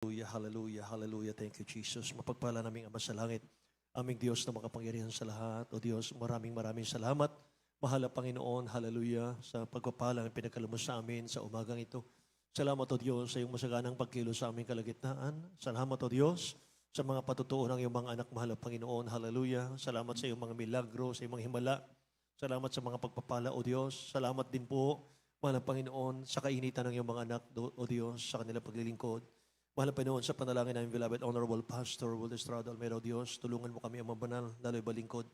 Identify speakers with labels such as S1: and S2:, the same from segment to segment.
S1: Hallelujah, hallelujah, hallelujah. Thank you, Jesus. Mapagpala naming Ama sa langit, aming Diyos na makapangyarihan sa lahat. O Diyos, maraming maraming salamat. Mahal na Panginoon, hallelujah, sa pagpapala ng pinagkalumos sa amin sa umagang ito. Salamat o Diyos sa iyong masaganang pagkilos sa aming kalagitnaan. Salamat o Diyos sa mga patutuo ng iyong mga anak, mahal na Panginoon, hallelujah. Salamat sa iyong mga milagro, sa iyong mga himala. Salamat sa mga pagpapala o Diyos. Salamat din po, mahal na Panginoon, sa kainitan ng iyong mga anak o Diyos sa kanilang paglilingkod. Mahal na Panginoon, sa panalangin namin, beloved, Honorable Pastor Will Estrada Almeida, O Diyos, tulungan mo kami ang mabanal, lalo'y balingkod.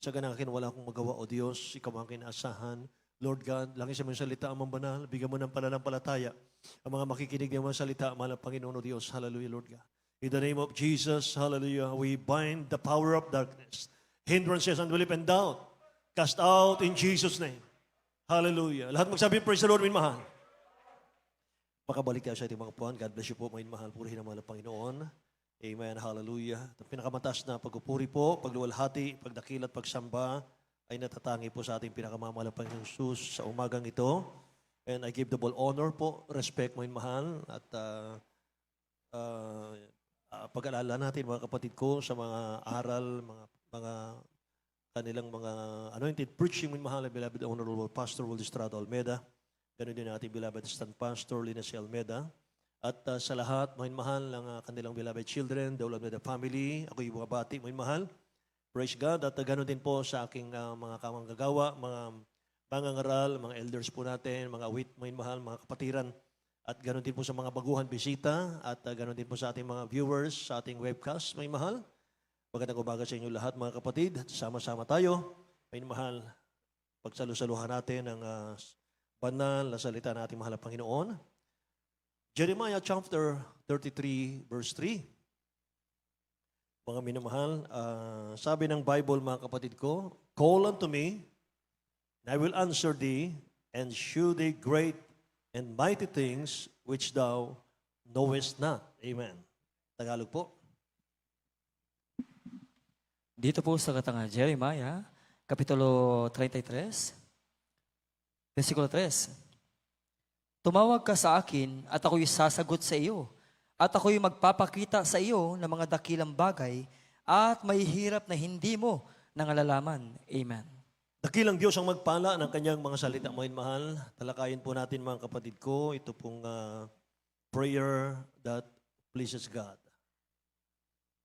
S1: Sa ganakin, wala akong magawa, O Diyos, ikaw ang kinaasahan. Lord God, langis sa mga salita ang banal, bigyan mo ng pananampalataya. Ang mga makikinig ng mga salita, mahal na Panginoon, O Diyos, hallelujah, Lord God. In the name of Jesus, hallelujah, we bind the power of darkness, hindrances, unbelief, and doubt. Cast out in Jesus' name. Hallelujah. Lahat magsabi, praise the Lord, minmahal. Makabalik tayo sa ating mga puwan. God bless you po, mga mahal. Purihin ang mahal ng Panginoon. Amen. Hallelujah. Ang pinakamataas na pagpupuri po, pagluwalhati, pagdakil at pagsamba ay natatangi po sa ating pinakamamahal ng Panginoon Jesus sa umagang ito. And I give double honor po, respect mga mahal. At pag-alala natin mga kapatid ko sa mga aral, mga kanilang mga anointed preaching mga mahal, beloved Honorable Pastor Will Estrada Almeida. Ganun din natin, beloved Stand Pastor Lina C. Almeida. At sa lahat, mahal ng kanilang beloved children, the Almeida family, ako yung bati, mahal. Praise God. At ganun din po sa aking mga kamanggagawa, mga mangangaral, mga elders po natin, mga awit, mahal, mga kapatiran. At ganun din po sa mga baguhan bisita. At ganun din po sa ating mga viewers, sa ating webcast, mahal. Magandang umaga sa inyo lahat, mga kapatid. Sama-sama tayo, mahal. Pagsalusaluhan natin ang banal na salita ng ating mahal na Panginoon. Jeremiah chapter 33 verse 3. Mga minamahal, sabi ng Bible mga kapatid ko, call unto me, and I will answer thee, and shew thee great and mighty things which thou knowest not. Amen. Tagalog po.
S2: Dito po sa katanga Jeremiah, Kapitulo 33, Versikulo 3. Tumawag ka sa akin at ako'y sasagot sa iyo. At ako'y magpapakita sa iyo ng mga dakilang bagay at may hirap na hindi mo nangalalaman. Amen.
S1: Dakilang Diyos ang magpala ng kanyang mga salita, mga mahal. Talakayin po natin mga kapatid ko, ito pong prayer that pleases God.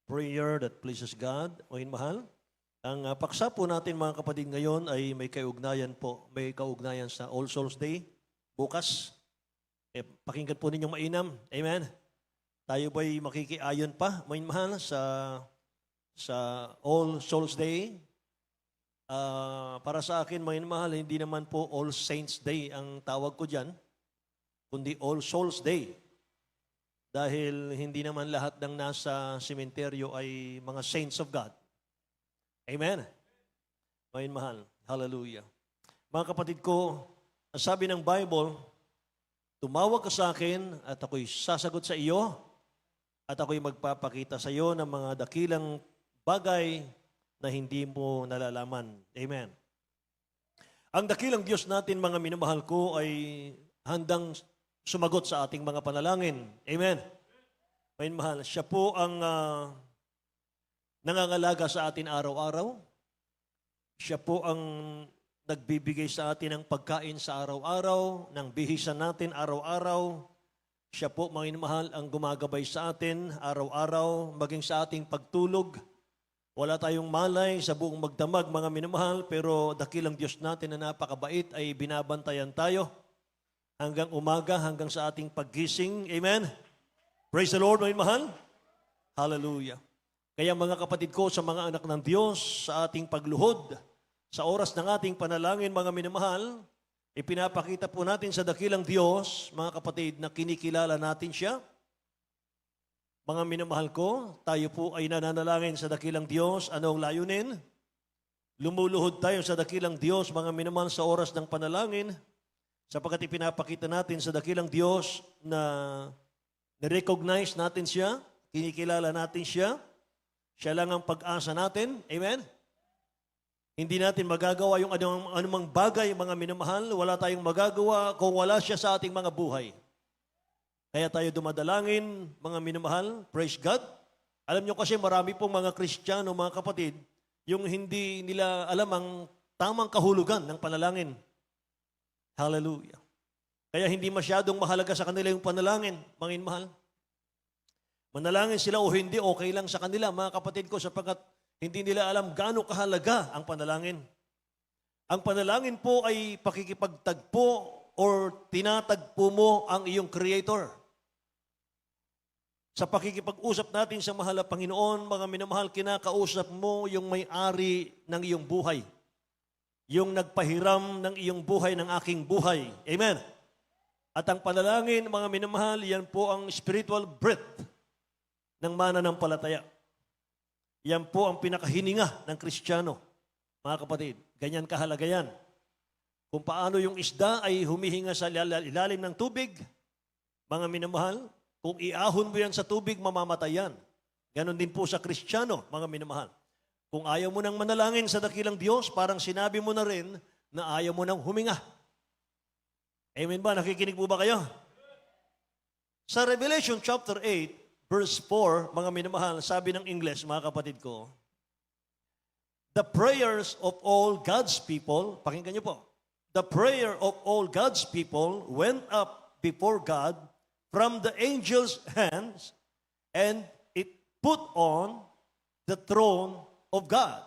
S1: Prayer that pleases God, mga mahal. Ang paksa po natin mga kapatid ngayon ay may kaugnayan po. May kaugnayan sa All Souls Day, bukas. Pakinggan po ninyong mainam. Amen. Tayo ba'y makikiayon pa, mga mahal, sa All Souls Day? Para sa akin, mga mahal, hindi naman po All Saints Day ang tawag ko dyan, kundi All Souls Day. Dahil hindi naman lahat ng nasa sementeryo ay mga saints of God. Amen. Ngayon mahal. Hallelujah. Mga kapatid ko, sabi ng Bible, tumawag ka sa akin at ako'y sasagot sa iyo at ako'y magpapakita sa iyo ng mga dakilang bagay na hindi mo nalalaman. Amen. Ang dakilang Diyos natin, mga minamahal ko, ay handang sumagot sa ating mga panalangin. Amen. Ngayon mahal, siya po ang nangangalaga sa atin araw-araw. Siya po ang nagbibigay sa atin ng pagkain sa araw-araw, ng bihisan natin araw-araw. Siya po, mga mahal, ang gumagabay sa atin araw-araw, maging sa ating pagtulog. Wala tayong malay sa buong magdamag, mga minamahal, pero dakilang Diyos natin na napakabait ay binabantayan tayo hanggang umaga, hanggang sa ating paggising. Amen? Praise the Lord, mga mahal. Hallelujah. Kaya mga kapatid ko, sa mga anak ng Diyos, sa ating pagluhod, sa oras ng ating panalangin, mga minamahal, ipinapakita po natin sa dakilang Diyos, mga kapatid, na kinikilala natin siya. Mga minamahal ko, tayo po ay nananalangin sa dakilang Diyos. Ano ang layunin? Lumuluhod tayo sa dakilang Diyos, mga minamahal, sa oras ng panalangin, sapagkat ipinapakita natin sa dakilang Diyos na na-recognize natin siya, kinikilala natin siya. Siya lang ang pag-asa natin. Amen? Hindi natin magagawa yung anumang bagay, mga minamahal. Wala tayong magagawa kung wala siya sa ating mga buhay. Kaya tayo dumadalangin, mga minamahal, praise God. Alam nyo kasi marami pong mga Kristiyano, mga kapatid, yung hindi nila alam ang tamang kahulugan ng panalangin. Hallelujah. Kaya hindi masyadong mahalaga sa kanila yung panalangin, mga minamahal. Manalangin sila o hindi, okay lang sa kanila, mga kapatid ko, sapagkat hindi nila alam gaano kahalaga ang panalangin. Ang panalangin po ay pakikipagtagpo or tinatagpo mo ang iyong Creator. Sa pakikipag-usap natin sa mahal na Panginoon, mga minamahal, kinakausap mo yung may-ari ng iyong buhay. Yung nagpahiram ng iyong buhay, ng aking buhay. Amen. At ang panalangin, mga minamahal, yan po ang spiritual breath ng mananampalataya. Yan po ang pinakahininga ng Kristiyano, mga kapatid. Ganyan kahalaga yan. Kung paano yung isda ay humihinga sa ilalim ng tubig, mga minamahal, kung iahon mo yan sa tubig, mamamatay yan. Ganon din po sa Kristiyano, mga minamahal. Kung ayaw mo nang manalangin sa dakilang Diyos, parang sinabi mo na rin na ayaw mo nang huminga. Amen ba? Nakikinig po ba kayo? Sa Revelation chapter 8, verse 4, mga minamahal, sabi ng English, mga kapatid ko, the prayers of all God's people, pakinggan niyo po, the prayer of all God's people went up before God from the angel's hands, and it put on the throne of God.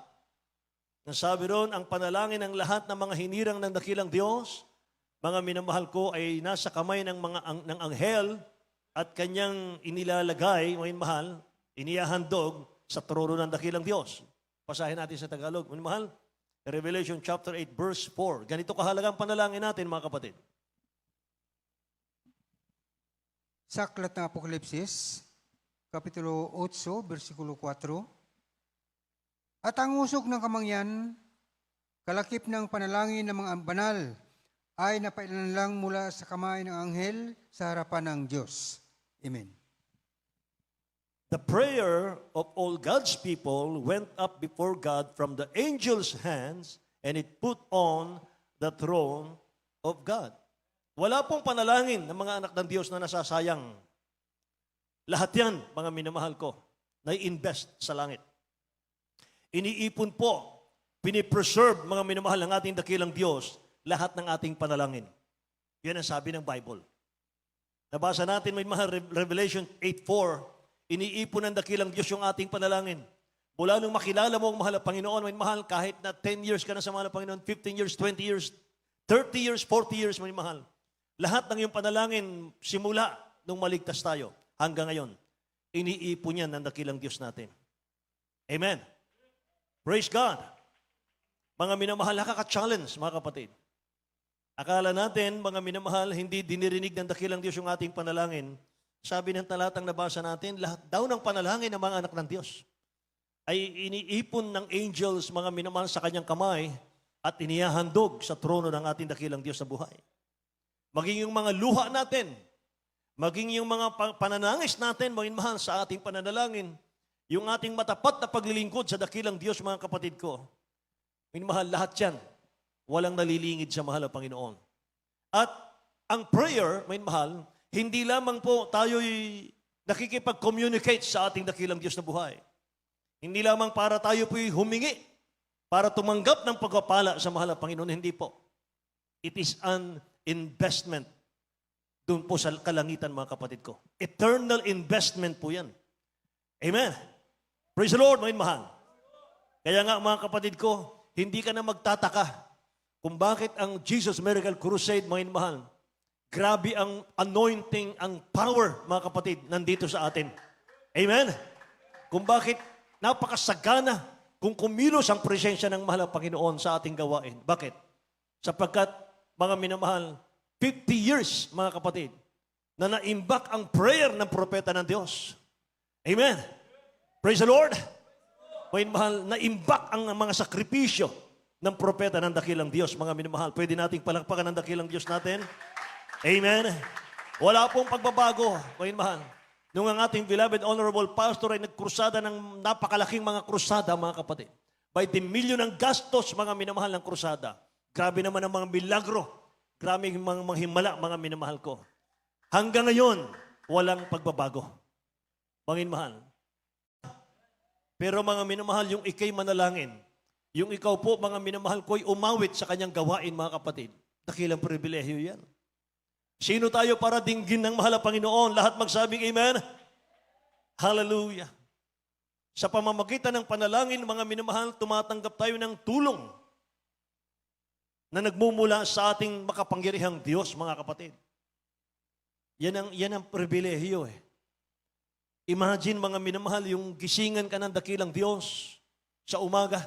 S1: Nasabi ron, ang panalangin ng lahat ng mga hinirang ng dakilang Diyos, mga minamahal ko, ay nasa kamay ng ng anghel at kanyang inilalagay, mga minamahal, inihahandog sa trono ng dakilang Diyos. Pasahin natin sa Tagalog. Mga minamahal, Revelation chapter 8, verse 4. Ganito kahalagang panalangin natin, mga kapatid.
S3: Sa aklat ng Apokalipsis, Kapitulo 8, versikulo 4, at ang usok ng kamangyan, kalakip ng panalangin ng mga banal, ay napailanlang mula sa kamay ng anghel sa harapan ng Diyos. Amen.
S1: The prayer of all God's people went up before God from the angel's hands, and it put on the throne of God. Wala pong panalangin ng mga anak ng Diyos na nasasayang. Lahat yan, mga minamahal ko, na i-invest sa langit. Iniipon po, pinipreserve, mga minamahal ng ating dakilang Diyos, lahat ng ating panalangin. Yan ang sabi ng Bible. Nabasa natin, may mahal, Revelation 8:4, iniipon ng dakilang Diyos yung ating panalangin. Mula nung makilala mo ang mahal na Panginoon, may mahal, kahit na 10 years ka na sa mahal na Panginoon, 15 years, 20 years, 30 years, 40 years, may mahal. Lahat ng iyong panalangin, simula nung maligtas tayo, hanggang ngayon, iniipon yan ng dakilang Diyos natin. Amen. Praise God. Mga minamahal, nakaka-challenge, mga kapatid. Akala natin, mga minamahal, hindi dinirinig ng dakilang Diyos yung ating panalangin. Sabi ng talatang nabasa natin, lahat daw ng panalangin ng mga anak ng Diyos ay iniipon ng angels, mga minamahal, sa kanyang kamay at inihahandog sa trono ng ating dakilang Diyos sa buhay. Maging yung mga luha natin, maging yung mga pananangis natin, mga minamahal, sa ating pananalangin, yung ating matapat na paglilingkod sa dakilang Diyos, mga kapatid ko, minamahal, lahat yan, walang nalilingid sa mahal na Panginoon. At ang prayer, minamahal, hindi lamang po tayo'y nakikipag-communicate sa ating dakilang Diyos na buhay. Hindi lamang para tayo po'y humingi, para tumanggap ng pagpapala sa mahal na Panginoon, hindi po. It is an investment doon po sa kalangitan, mga kapatid ko. Eternal investment po yan. Amen. Praise the Lord, mga mahal. Kaya nga, mga kapatid ko, hindi ka na magtataka kung bakit ang Jesus Miracle Crusade, mga mahal, grabe ang anointing, ang power, mga kapatid, nandito sa atin. Amen? Kung bakit napakasagana kung kumilos ang presensya ng mahal na Panginoon sa ating gawain. Bakit? Sapagkat, mga minamahal, 50 years, mga kapatid, na naimbak ang prayer ng propeta ng Diyos. Amen? Praise the Lord! Mga minamahal, naimbak ang mga sakripisyo ng propeta ng dakilang Diyos. Mga minamahal, pwede nating palakpakan ng dakilang Diyos natin. Amen? Wala pong pagbabago, mga minamahal. Nung ang ating beloved honorable pastor ay nagkrusada ng napakalaking mga krusada, mga kapatid. By the million ang gastos, mga minamahal, ng krusada. Grabe naman ang mga milagro. Grabe ang mga himala, mga minamahal ko. Hanggang ngayon, walang pagbabago. Mga mahal. Pero mga minamahal, yung ikay manalangin, yung ikaw po, mga minamahal ko'y umawit sa kanyang gawain, mga kapatid. Dakilang pribilehyo yan. Sino tayo para dinggin ng mahal na Panginoon? Lahat magsabing amen? Hallelujah. Sa pamamagitan ng panalangin, mga minamahal, tumatanggap tayo ng tulong na nagmumula sa ating makapangyarihang Diyos, mga kapatid. Yan ang pribilehyo eh. Imagine, mga minamahal, yung gisingan ka ng dakilang Diyos sa umaga.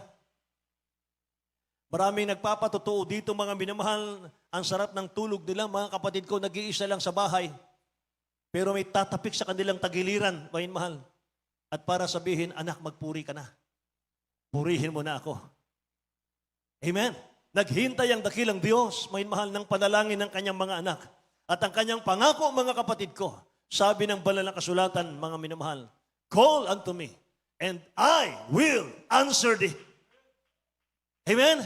S1: Maraming nagpapatotoo dito, mga minamahal, ang sarap ng tulog nila, mga kapatid ko, nag-iisa lang sa bahay. Pero may tatapik sa kanilang tagiliran, mga minamahal. At para sabihin, anak, magpuri ka na. Purihin mo na ako. Amen. Naghintay ang dakilang Diyos, mga minamahal, ng panalangin ng kanyang mga anak. At ang kanyang pangako, mga kapatid ko, sabi ng banal na kasulatan, mga minamahal, call unto me, and I will answer thee. Amen?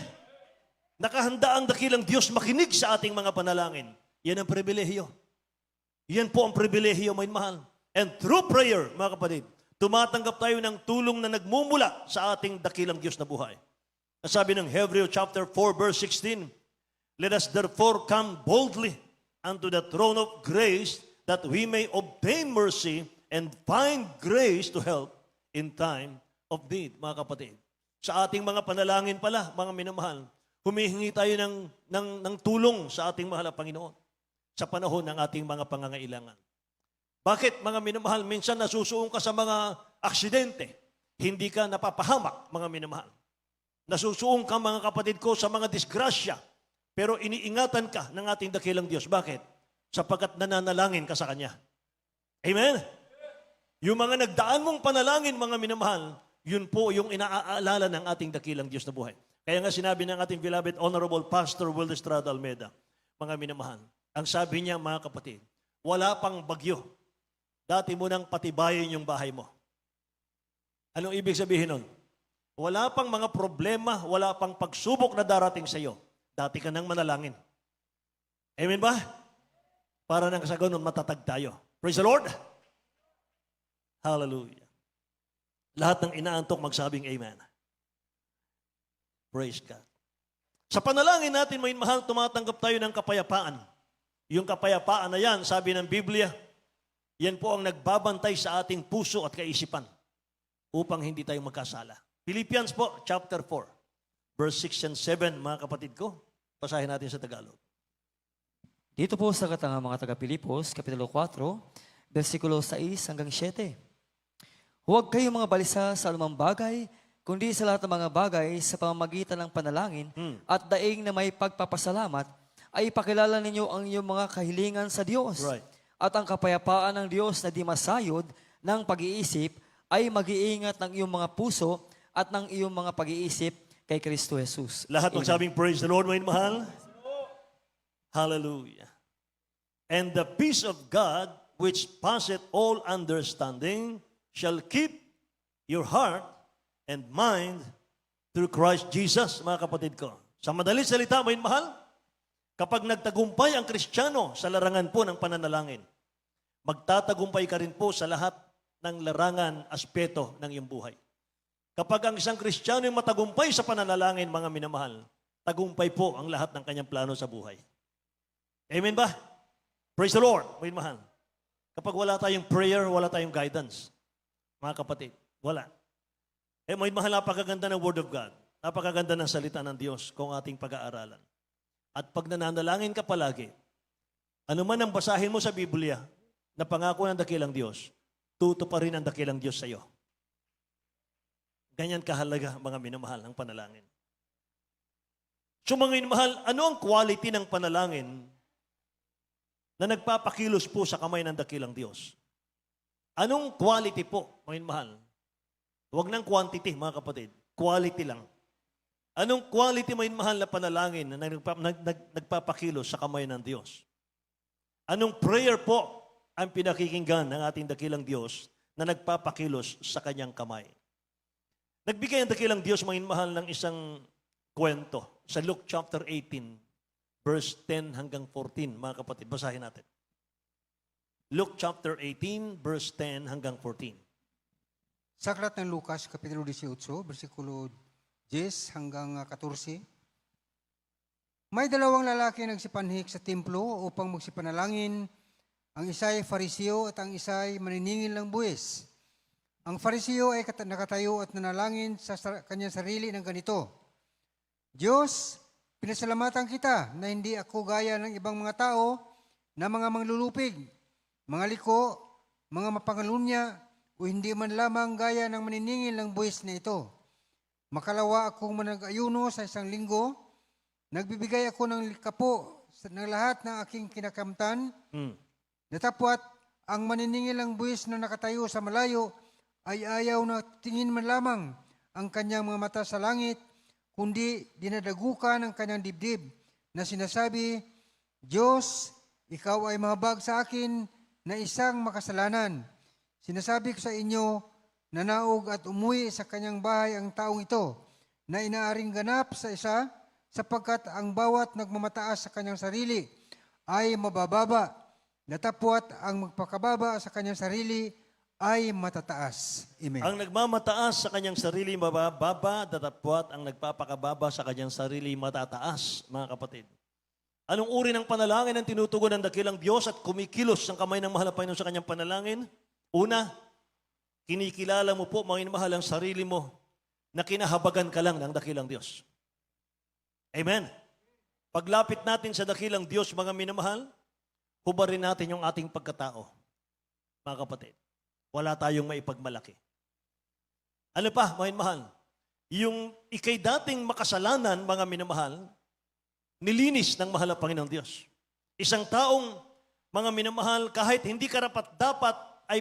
S1: Nakahanda ang dakilang Diyos makinig sa ating mga panalangin. Yan ang pribilehiyo. Yan po ang pribilehiyo, mga minamahal. And through prayer, mga kapatid, tumatanggap tayo ng tulong na nagmumula sa ating dakilang Diyos na buhay. Sabi ng Hebrew chapter 4, verse 16, let us therefore come boldly unto the throne of grace, that we may obtain mercy and find grace to help in time of need, mga kapatid. Sa ating mga panalangin pala, mga minamahal, humihingi tayo ng tulong sa ating mahal na Panginoon sa panahon ng ating mga pangangailangan. Bakit, mga minamahal, minsan nasusuong ka sa mga aksidente, hindi ka napapahamak, mga minamahal. Nasusuong ka, mga kapatid ko, sa mga disgrasya, pero iniingatan ka ng ating dakilang Diyos. Bakit? Sapagkat nananalangin ka sa Kanya. Amen? Yung mga nagdaan mong panalangin, mga minamahal, yun po yung inaaalala ng ating dakilang Diyos na buhay. Kaya nga sinabi ng ating beloved Honorable Pastor Will Estrada Almeida, mga minamahal, ang sabi niya, mga kapatid, wala pang bagyo. Dati mo nang patibayin yung bahay mo. Anong ibig sabihin nun? Wala pang mga problema, wala pang pagsubok na darating sa iyo. Dati ka nang manalangin. Amen ba? Para nang sa ganun, matatag tayo. Praise the Lord! Hallelujah! Lahat ng inaantok magsabing amen. Praise God. Sa panalangin natin, mga mahal, tumatanggap tayo ng kapayapaan. Yung kapayapaan na yan, sabi ng Biblia, yan po ang nagbabantay sa ating puso at kaisipan upang hindi tayo magkasala. Philippians po, chapter 4, verse 6 and 7, mga kapatid ko. Basahin natin sa Tagalog.
S2: Dito po sa mga taga-Pilipos, Kapitulo 4, versikulo 6 hanggang 7. Huwag kayong mga balisa sa anumang bagay, kundi sa lahat ng mga bagay sa pamamagitan ng panalangin at daing na may pagpapasalamat, ay ipakilala ninyo ang inyong mga kahilingan sa Diyos.
S1: Right.
S2: At ang kapayapaan ng Diyos na di masayod ng pag-iisip ay mag-iingat ng iyong mga puso at ng iyong mga pag-iisip kay Kristo Jesus.
S1: Lahat
S2: Amen.
S1: magsabing praise the Lord, mga mahal. Hallelujah. And the peace of God, which passeth all understanding, shall keep your heart and mind through Christ Jesus, mga kapatid ko. Sa madaling salita, mga mahal, kapag nagtagumpay ang Kristiyano sa larangan po ng pananalangin, magtatagumpay ka rin po sa lahat ng larangan, aspeto ng iyong buhay. Kapag ang isang Kristiyano ay matagumpay sa pananalangin, mga minamahal, tagumpay po ang lahat ng kanyang plano sa buhay. Amen ba? Praise the Lord, mga mahal. Kapag wala tayong prayer, wala tayong guidance. Mga kapatid, wala. Mga mahal, napakaganda ng Word of God. Napakaganda ng salita ng Diyos kung ating pag-aaralan. At pag nananalangin ka palagi, ano man ang basahin mo sa Biblia na pangako ng dakilang Diyos, tutuparin ang dakilang Diyos sa iyo. Ganyan kahalaga, mga minamahal, ang panalangin. So mga minamahal, ano ang quality ng panalangin na nagpapakilos po sa kamay ng dakilang Diyos? Anong quality po, mga minamahal? Huwag ng quantity, mga kapatid. Quality lang. Anong quality, mga minamahal, na panalangin na nagpapakilos sa kamay ng Diyos? Anong prayer po ang pinakikinggan ng ating dakilang Diyos na nagpapakilos sa kanyang kamay? Nagbigay ang dakilang Diyos, mga minamahal, ng isang kwento sa Luke chapter 18, verse 10 hanggang 14, mga kapatid. Basahin natin. Luke chapter 18, verse 10 hanggang 14.
S3: Sa aklat ng Lucas, Kapitulo 18, versikulo 10 hanggang 14. May dalawang lalaki nagsipanhik sa templo upang magsipanalangin. Ang isa ay Fariseo at ang isa ay maniningil ng buwis. Ang Fariseo ay nakatayo at nanalangin sa kanyang sarili ng ganito: Diyos, pinasalamatan kita na hindi ako gaya ng ibang mga tao na mga manglulupig, mga liko, mga mapangalunya, o hindi man lamang gaya ng maniningil ng buwis na ito. Makalawa akong manag-ayuno sa isang linggo, nagbibigay ako ng kapo ng lahat ng aking kinakamtan. Natapwat, ang maniningil ng buwis na nakatayo sa malayo ay ayaw na tingin man lamang ang kanyang mga mata sa langit, kundi dinadagukan ang kanyang dibdib na sinasabi, Diyos, ikaw ay mahabag sa akin na isang makasalanan. Sinasabi ko sa inyo, nanaog at umuwi sa kanyang bahay ang taong ito na inaaring ganap sa isa, sapagkat ang bawat nagmamataas sa kanyang sarili ay mabababa. Natapwat ang magpakababa sa kanyang sarili ay matataas. Amen.
S1: Ang nagmamataas sa kanyang sarili mabababa, datapwat ang nagpapakababa sa kanyang sarili matataas, mga kapatid. Anong uri ng panalangin ang tinutugon ng dakilang Diyos at kumikilos ang kamay ng mahal na Panginoon sa kanyang panalangin? Una, kinikilala mo po, mga inamahal, ang sarili mo na kinahabagan ka lang ng dakilang Diyos. Amen. Paglapit natin sa dakilang Diyos, mga minamahal, hubarin natin yung ating pagkatao. Mga kapatid, wala tayong maipagmalaki. Ano pa, mga minamahal? Yung ikay dating makasalanan, mga minamahal, nilinis ng mahal na Panginoong Diyos. Isang taong, mga minamahal, kahit hindi karapat-dapat, ay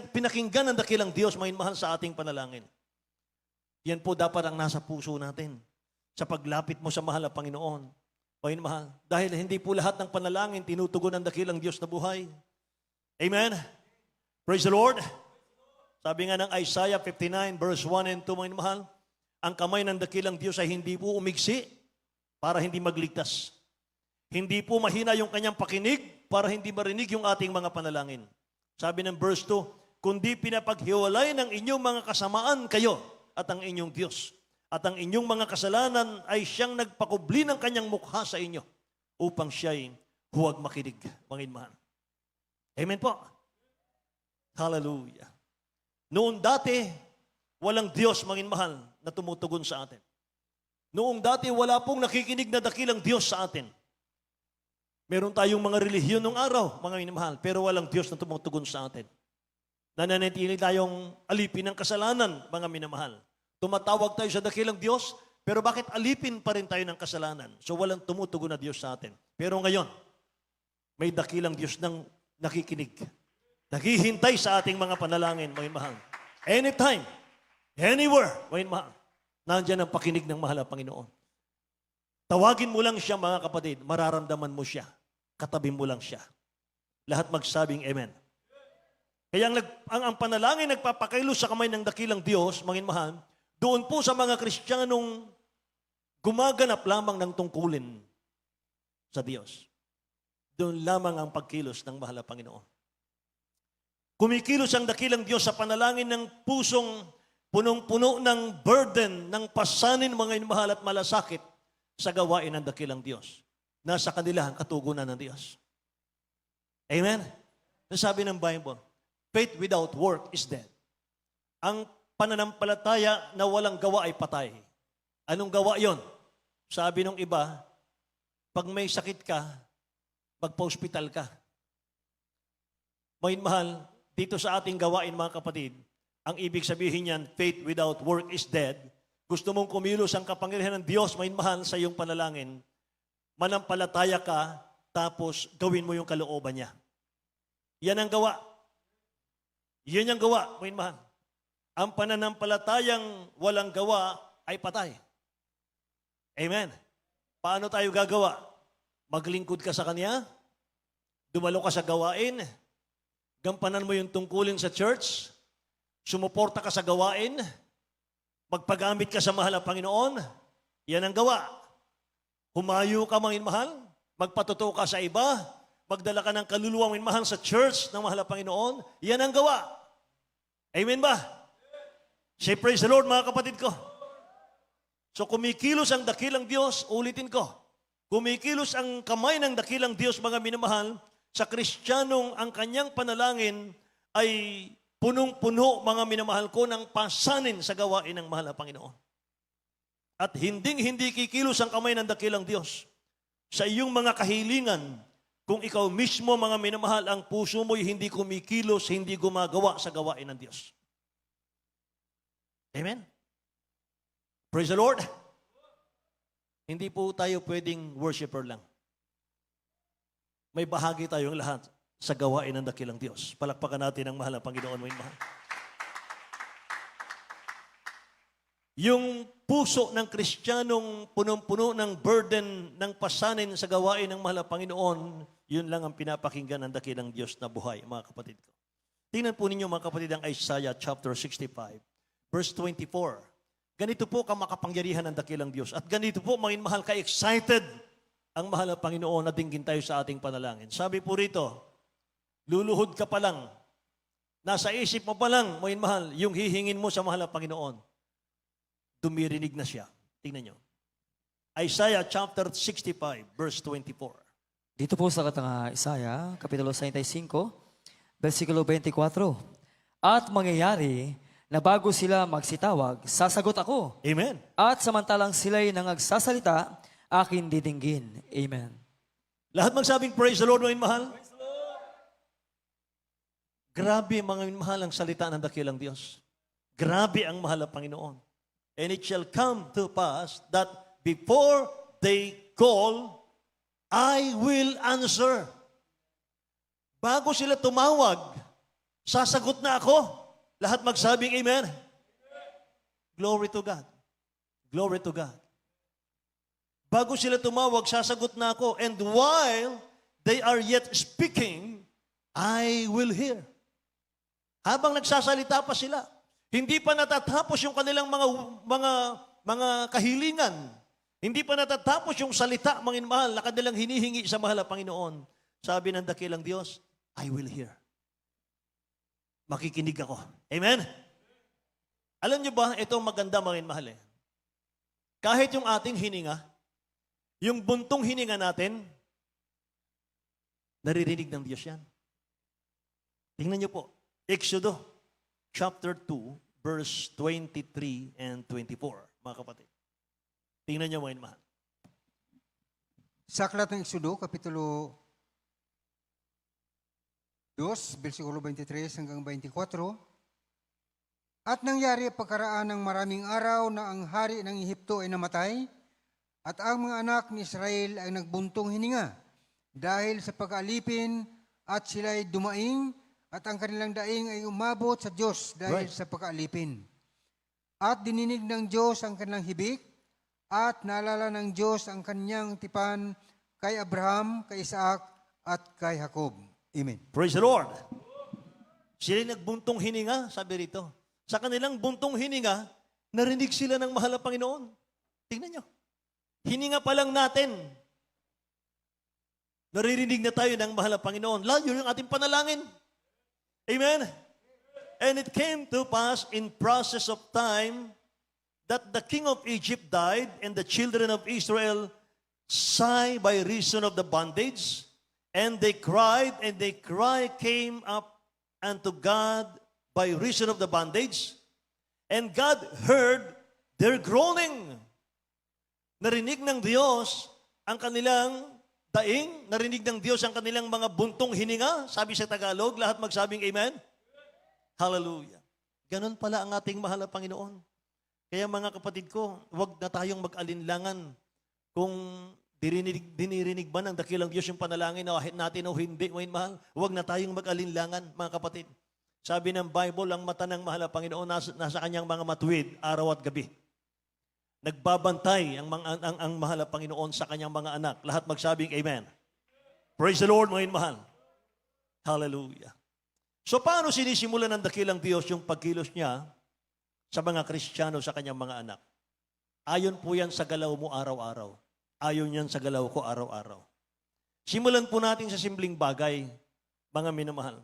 S1: pinakinggan ng dakilang Diyos, mga minamahal, sa ating panalangin. Yan po dapat ang nasa puso natin sa paglapit mo sa mahal na Panginoon. Mga minamahal, dahil hindi po lahat ng panalangin tinutugon ng dakilang Diyos na buhay. Amen? Praise the Lord. Sabi nga ng Isaiah 59, verse 1 and 2, mga minamahal, ang kamay ng dakilang Diyos ay hindi po umigsi para hindi magligtas. Hindi po mahina yung kanyang pakinig para hindi marinig yung ating mga panalangin. Sabi ng verse 2, kundi pinapaghiwalay ng inyong mga kasamaan kayo at ang inyong Diyos. At ang inyong mga kasalanan ay siyang nagpakubli ng kanyang mukha sa inyo upang siya'y huwag makinig, mga inmahan. Amen po. Hallelujah. Noong dati, walang Diyos, mga inmahan, na tumutugon sa atin. Noong dati, wala pong nakikinig na dakilang Diyos sa atin. Meron tayong mga relihiyon nung araw, mga minamahal, pero walang Diyos na tumutugon sa atin. Nananatili tayong alipin ng kasalanan, mga minamahal. Tumatawag tayo sa dakilang Diyos, pero bakit alipin pa rin tayo ng kasalanan? So walang tumutugon na Diyos sa atin. Pero ngayon, may dakilang Diyos nang nakikinig. Naghihintay sa ating mga panalangin, mga minamahal. Anytime, anywhere, mga minamahal. Nandiyan ang pakinig ng mahal na Panginoon. Tawagin mo lang siya, mga kapatid, mararamdaman mo siya. Katabi mo lang siya. Lahat magsabing amen. Kaya ang panalangin nagpapakailos sa kamay ng dakilang Diyos, mga mahal, doon po sa mga Kristiyanong gumaganap lamang ng tungkulin sa Diyos. Doon lamang ang pagkilos ng mahal na Panginoon. Kumikilos ang dakilang Diyos sa panalangin ng pusong punong-puno ng burden, ng pasanin, mga inmahal at malasakit sa gawain ng dakilang Diyos. Nasa kanila ang katugunan ng Diyos. Amen? Sabi ng Bible, faith without work is dead. Ang pananampalataya na walang gawa ay patay. Anong gawa yon? Sabi ng iba, pag may sakit ka, magpa-hospital ka. Mga mahal, dito sa ating gawain, mga kapatid, ang ibig sabihin niyan, faith without work is dead. Gusto mong kumilos ang kapangyarihan ng Diyos, mga mahal, sa iyong panalangin, manampalataya ka, tapos gawin mo yung kalooban niya. Yan ang gawa. Yan ang gawa, mga mahal. Ang pananampalatayang walang gawa ay patay. Amen. Paano tayo gagawa? Maglingkod ka sa Kanya, dumalo ka sa gawain, gampanan mo yung tungkulin sa church, sumuporta ka sa gawain, magpagamit ka sa mahal na Panginoon, yan ang gawa. Humayo ka, mga mahal, magpatotoo ka sa iba, magdala ka ng kaluluwa mo mahal sa church ng mahal na Panginoon, yan ang gawa. Amen ba? Say praise the Lord mga kapatid ko. So kumikilos ang dakilang Diyos, ulitin ko, kumikilos ang kamay ng dakilang Diyos mga minamahal, sa Kristiyanong ang kanyang panalangin ay punong-puno mga minamahal ko ng pasanin sa gawain ng mahal na Panginoon. At hindi kikilos ang kamay ng dakilang Diyos sa iyong mga kahilingan kung ikaw mismo mga minamahal ang puso mo'y hindi kumikilos, hindi gumagawa sa gawain ng Diyos. Amen? Praise the Lord. Hindi po tayo pwedeng worshiper lang. May bahagi tayong lahat sa gawain ng dakilang Diyos. Palakpakan natin ang mahal na Panginoon mo mahal. Yung puso ng Kristiyanong punong-puno ng burden ng pasanin sa gawain ng mahal na Panginoon, yun lang ang pinapakinggan ng dakilang Diyos na buhay, mga kapatid ko. Tingnan po ninyo mga kapatid ang Isaiah chapter 65, verse 24. Ganito po ka makapangyarihan ng dakilang Diyos. At ganito po, mga mahal, ka-excited ang mahal na Panginoon na dinggin tayo sa ating panalangin. Sabi po rito, luluhod ka pa lang, nasa isip mo pa lang, mga mahal, yung hihingin mo sa mahal na Panginoon, dumirinig na siya. Tingnan nyo. Isaiah chapter 65, verse 24.
S2: Dito po sa katanga Isaiah, Kapitulo 65, versikulo 24. At mangyayari na bago sila magsitawag, sasagot ako.
S1: Amen.
S2: At samantalang sila'y nangagsasalita, akin didinggin. Amen.
S1: Lahat magsabing praise the Lord, mga mahal. Grabe mga mahal ang salita ng dakilang Diyos. Grabe ang mahal na Panginoon. And it shall come to pass that before they call, I will answer. Bago sila tumawag, sasagot na ako. Lahat magsabing amen. Glory to God. Glory to God. Bago sila tumawag, sasagot na ako. And while they are yet speaking, I will hear. Habang nagsasalita pa sila, hindi pa natatapos yung kanilang mga kahilingan. Hindi pa natatapos yung salita, mga mahal, na kanilang hinihingi sa mahal na Panginoon. Sabi ng dakilang Diyos, I will hear. Makikinig ako. Amen? Alam niyo ba, ito maganda, mga mahal. Kahit yung ating hininga, yung buntong hininga natin, naririnig ng Diyos yan. Tingnan niyo po, Exodo chapter 2, verse 23 and 24, mga kapatid. Tingnan niyo mga mahal.
S3: Sa aklat ng Exodo, Kapitulo 2, versikulo 23 hanggang 24. At nangyari pagkaraan ng maraming araw na ang hari ng Ehipto ay namatay, at ang mga anak ni Israel ay nagbuntong hininga dahil sa pag-aalipin at sila'y dumaing at ang kanilang daing ay umabot sa Diyos dahil sa pag-aalipin. At dininig ng Diyos ang kanilang hibik at naalala ng Diyos ang kanyang tipan kay Abraham, kay Isaac at kay Jacob. Amen.
S1: Praise the Lord. Sila nagbuntong hininga, sabi rito. Sa kanilang buntong hininga, narinig sila ng mahal na Panginoon. Tingnan nyo. Hininga pa lang natin. Naririnig na tayo ng mahal na Panginoon. Layo yung ating panalangin. Amen? And it came to pass in process of time that the king of Egypt died and the children of Israel sighed by reason of the bondage. And they cried, and their cry came up unto God by reason of the bondage. And God heard their groaning. Narinig ng Diyos ang kanilang daing, narinig ng Diyos ang kanilang mga buntong hininga, sabi sa Tagalog, lahat magsabing amen? Hallelujah. Ganon pala ang ating mahal na Panginoon. Kaya mga kapatid ko, huwag na tayong mag-alinlangan kung dinirinig ba ng dakilang Diyos yung panalangin na natin o hindi, mahal. Huwag na tayong mag-alinlangan, mga kapatid. Sabi ng Bible, ang mata ng mahal na Panginoon nasa kanyang mga matuwid, araw at gabi. Nagbabantay ang mahal na Panginoon sa kanyang mga anak. Lahat magsabing amen. Praise the Lord, mga mahal. Hallelujah. So paano sinisimulan ng dakilang Diyos yung pagkilos niya sa mga Kristiyano sa kanyang mga anak? Ayon po yan sa galaw mo araw-araw. Ayon yan sa galaw ko araw-araw. Simulan po natin sa simpleng bagay, mga minamahal.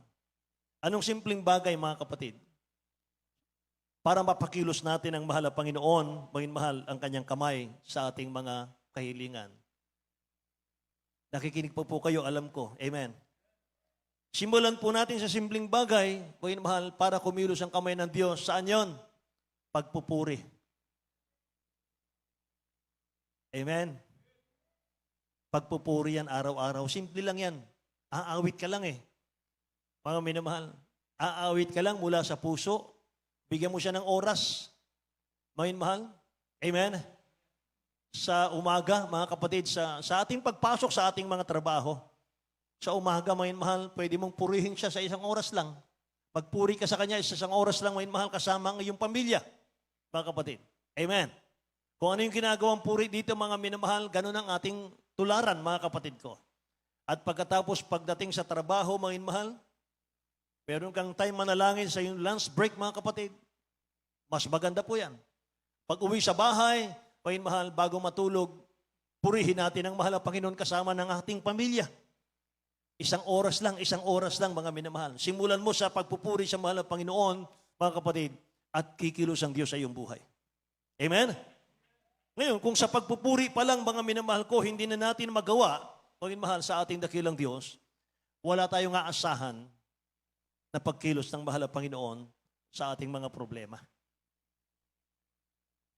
S1: Anong simpleng bagay, mga kapatid? Para mapakilos natin ang mahal na Panginoon, maging mahal ang kanyang kamay sa ating mga kahilingan. Nakikinig po kayo, alam ko. Amen. Simulan po natin sa simpleng bagay, maging mahal, para kumilos ang kamay ng Diyos. Saan yon? Pagpupuri. Amen. Pagpupuri yan araw-araw. Simple lang yan. Aawit ka lang eh. Mga minamahal. Aawit ka lang mula sa puso. Bigyan mo siya ng oras. Mga minamahal. Amen. Sa umaga, mga kapatid, sa ating pagpasok sa ating mga trabaho, sa umaga, mga minamahal, pwede mong purihin siya sa isang oras lang. Pagpuri ka sa kanya, isang oras lang, mga minamahal, kasama ang iyong pamilya. Mga kapatid. Amen. Kung ano yung ginagawang puri dito, mga minamahal, ganun ang ating tularan, mga kapatid ko. At pagkatapos, pagdating sa trabaho, mga minamahal, meron kang time manalangin sa iyong lunch break, mga kapatid. Mas maganda po yan. Pag uwi sa bahay, mga minamahal, bago matulog, purihin natin ang mahal na Panginoon kasama ng ating pamilya. Isang oras lang, mga minamahal. Simulan mo sa pagpupuri sa mahal na Panginoon, mga kapatid, at kikilos ang Diyos sa iyong buhay. Amen? Ngayon, kung sa pagpupuri pa lang, mga minamahal ko, hindi na natin magawa, maging mahal sa ating dakilang Diyos, wala tayong aasahan na pagkilos ng mahal na Panginoon sa ating mga problema.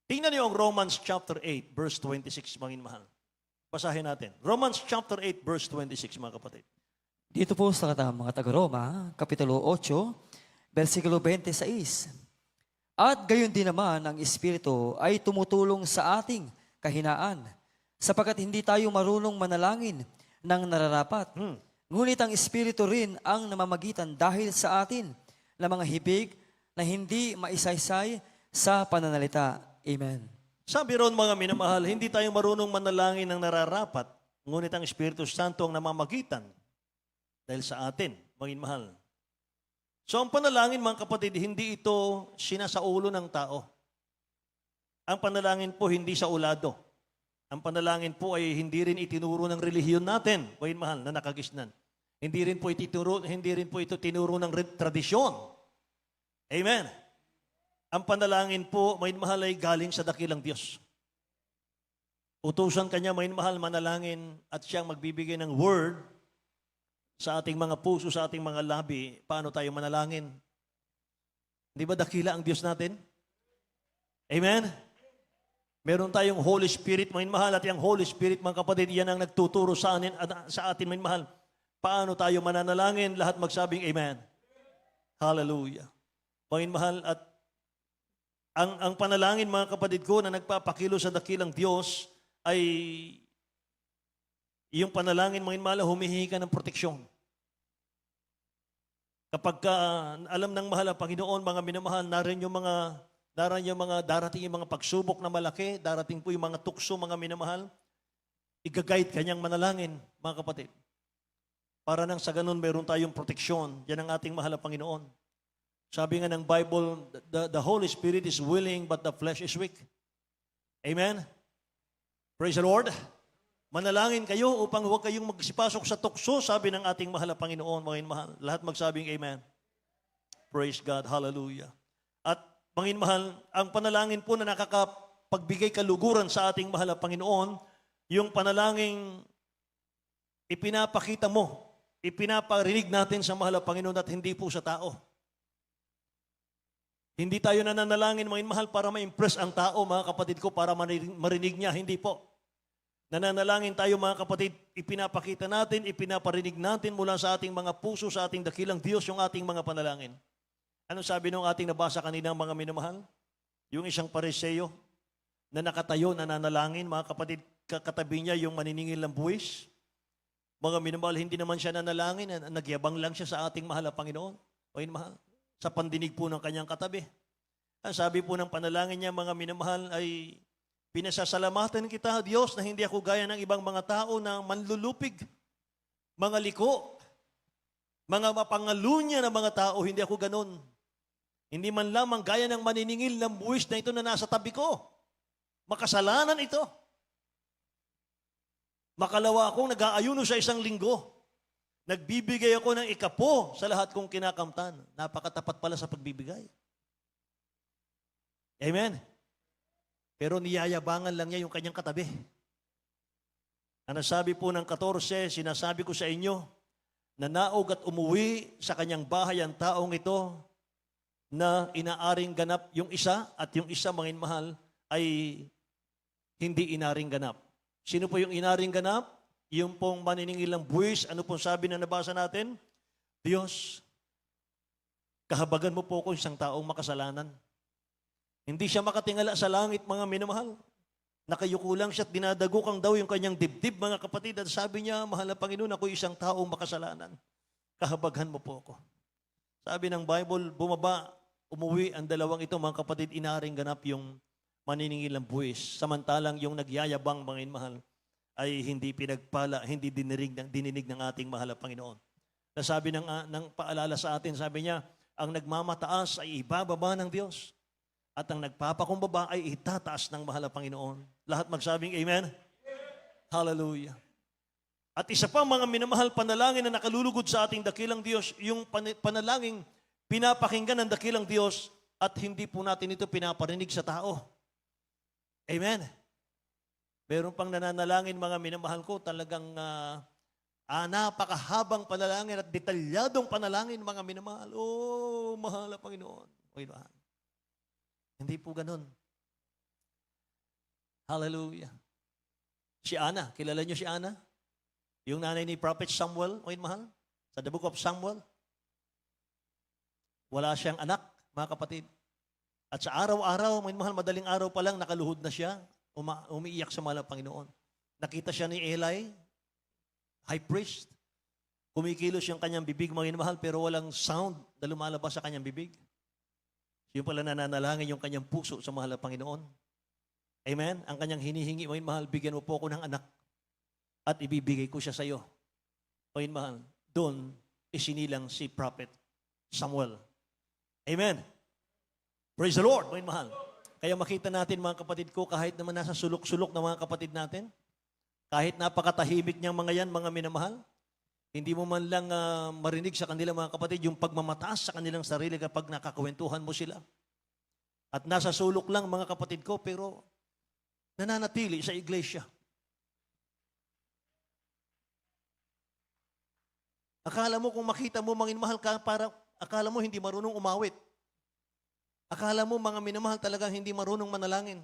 S1: Tingnan niyo ang Romans chapter 8, verse 26, mga mahal. Basahin natin. Romans chapter 8, verse 26, mga kapatid.
S2: Dito po sa mga taga-Roma, Kapitulo 8, versikulo 26. At gayon din naman ang Espiritu ay tumutulong sa ating kahinaan, sapagkat hindi tayo marunong manalangin ng nararapat. Ngunit ang Espiritu rin ang namamagitan dahil sa atin na mga hibig na hindi maisaysay sa pananalita. Amen.
S1: Sabi ron, mga minamahal, hindi tayo marunong manalangin ng nararapat, ngunit ang Espiritu Santo ang namamagitan dahil sa atin, mga minamahal. So ang panalangin, mga kapatid, hindi ito sinasaulo ng tao. Ang panalangin po hindi sa ulado. Ang panalangin po ay hindi rin itinuro ng relihiyon natin, mga mahal, na nakagisnan. Hindi rin po ito tinuro ng tradisyon. Amen. Ang panalangin po, mga mahal, ay galing sa dakilang Diyos. Utusan kanya, mga mahal, manalangin at siyang magbibigay ng word sa ating mga puso, sa ating mga labi, paano tayo manalangin. Di ba dakila ang Diyos natin? Amen? Meron tayong Holy Spirit, mga mahal, at yung Holy Spirit, mga kapatid, yan ang nagtuturo sa atin, mga mahal. Paano tayo mananalangin? Lahat magsabing Amen. Hallelujah. Mga mahal, at ang panalangin, mga kapatid ko, na nagpapakilo sa dakilang Diyos, ay yung panalangin, mga mahal, humihingi ka ng proteksyon. Kapag alam ng mahal ang Panginoon, mga minamahal, narin yung mga darating yung mga pagsubok na malaki, darating po yung mga tukso, mga minamahal, i-guide kanyang manalangin, mga kapatid. Para nang sa ganun, meron tayong proteksyon. Yan ang ating mahal ang Panginoon. Sabi nga ng Bible, the Holy Spirit is willing, but the flesh is weak. Amen? Praise the Lord. Manalangin kayo upang huwag kayong magsipasok sa tukso, sabi ng ating mahal na Panginoon, mga mahal. Lahat magsabing Amen. Praise God. Hallelujah. At mga mahal, ang panalangin po na nakakapagbigay kaluguran sa ating mahal na Panginoon, yung panalangin ipinapakita mo, ipinaparinig natin sa mahal na Panginoon at hindi po sa tao. Hindi tayo nananalangin, mga mahal, para ma-impress ang tao, mga kapatid ko, para marinig niya. Hindi po. Nananalangin tayo, mga kapatid, ipinapakita natin, ipinaparinig natin mula sa ating mga puso, sa ating dakilang Diyos, yung ating mga panalangin. Ano sabi nung ating nabasa kanina, mga minamahal? Yung isang Pariseo na nakatayo, nananalangin, mga kapatid, katabi niya yung maniningil ng buwis. Mga minamahal, hindi naman siya nanalangin, nagyabang lang siya sa ating mahal na Panginoon. O mahal, sa pandinig po ng kanyang katabi. Ang sabi po ng panalangin niya, mga minamahal, ay pinasasalamatan kita, Diyos, na hindi ako gaya ng ibang mga tao na manlulupig, mga liko, mga mapangalunya na mga tao, hindi ako ganun. Hindi man lamang gaya ng maniningil ng buwis na ito na nasa tabi ko. Makasalanan ito. Makalawa akong nag-aayuno sa isang linggo. Nagbibigay ako ng ikapo sa lahat kong kinakamtan. Napakatapat pala sa pagbibigay. Amen? Pero niyayabangan lang niya yung kanyang katabi. Ang nasabi po ng 14, sinasabi ko sa inyo, na naog at umuwi sa kanyang bahay ang taong ito na inaaring ganap yung isa at yung isa, mga mahal, ay hindi inaring ganap. Sino po yung inaring ganap? Yung pong maniningilang buwis. Ano pong sabi na nabasa natin? Diyos, kahabagan mo po ko isang taong makasalanan. Hindi siya makatingala sa langit, mga minamahal. Nakayuko lang siya at dinadagukang daw yung kanyang dibdib, mga kapatid. At sabi niya, mahal na Panginoon, ako isang taong makasalanan. Kahabaghan mo po ako. Sabi ng Bible, bumaba, umuwi ang dalawang ito, mga kapatid, inaring ganap yung maniningil ng buwis. Samantalang yung nagyayabang, mga mahal, ay hindi pinagpala, hindi dininig ng ating mahal na Panginoon. Nasabi ng paalala sa atin, sabi niya, ang nagmamataas ay ibababa ng Diyos. At ang nagpapakumbaba ay itataas ng mahal na Panginoon. Lahat magsabing amen? Hallelujah. At isa pa, mga minamahal, panalangin na nakalulugod sa ating dakilang Diyos, yung panalangin pinapakinggan ng dakilang Diyos at hindi po natin ito pinaparinig sa tao. Amen? Meron pang nananalangin, mga minamahal ko, talagang napakahabang panalangin at detalyadong panalangin, mga minamahal. Oh, mahal na Panginoon. Okay ba? Hindi po ganun. Hallelujah. Si Ana, kilala niyo si Ana? Yung nanay ni Prophet Samuel, o mahal? Sa the book of Samuel. Wala siyang anak, mga kapatid. At sa araw-araw, mahal, madaling araw pa lang, nakaluhod na siya, umiiyak sa mahal na Panginoon. Nakita siya ni Eli, high priest. Kumikilos yung kanyang bibig, mga mahal, pero walang sound na lumalabas sa kanyang bibig. Yung pala nananalangin yung kanyang puso sa mahal na Panginoon. Amen? Ang kanyang hinihingi, mga mahal, bigyan mo po ako ng anak at ibibigay ko siya sa iyo. Mga mahal, doon isinilang si Prophet Samuel. Amen? Praise the Lord, mga mahal. Kaya makita natin, mga kapatid ko, kahit naman nasa sulok-sulok ng mga kapatid natin, kahit napakatahimik niyang mga yan, mga minamahal, hindi mo man lang marinig sa kanila, mga kapatid, yung pagmamataas sa kanilang sarili kapag nakakawentuhan mo sila. At nasa sulok lang, mga kapatid ko, pero nananatili sa iglesia. Akala mo kung makita mo, mga minamahal ka, akala mo hindi marunong umawit. Akala mo, mga minamahal, talagang hindi marunong manalangin.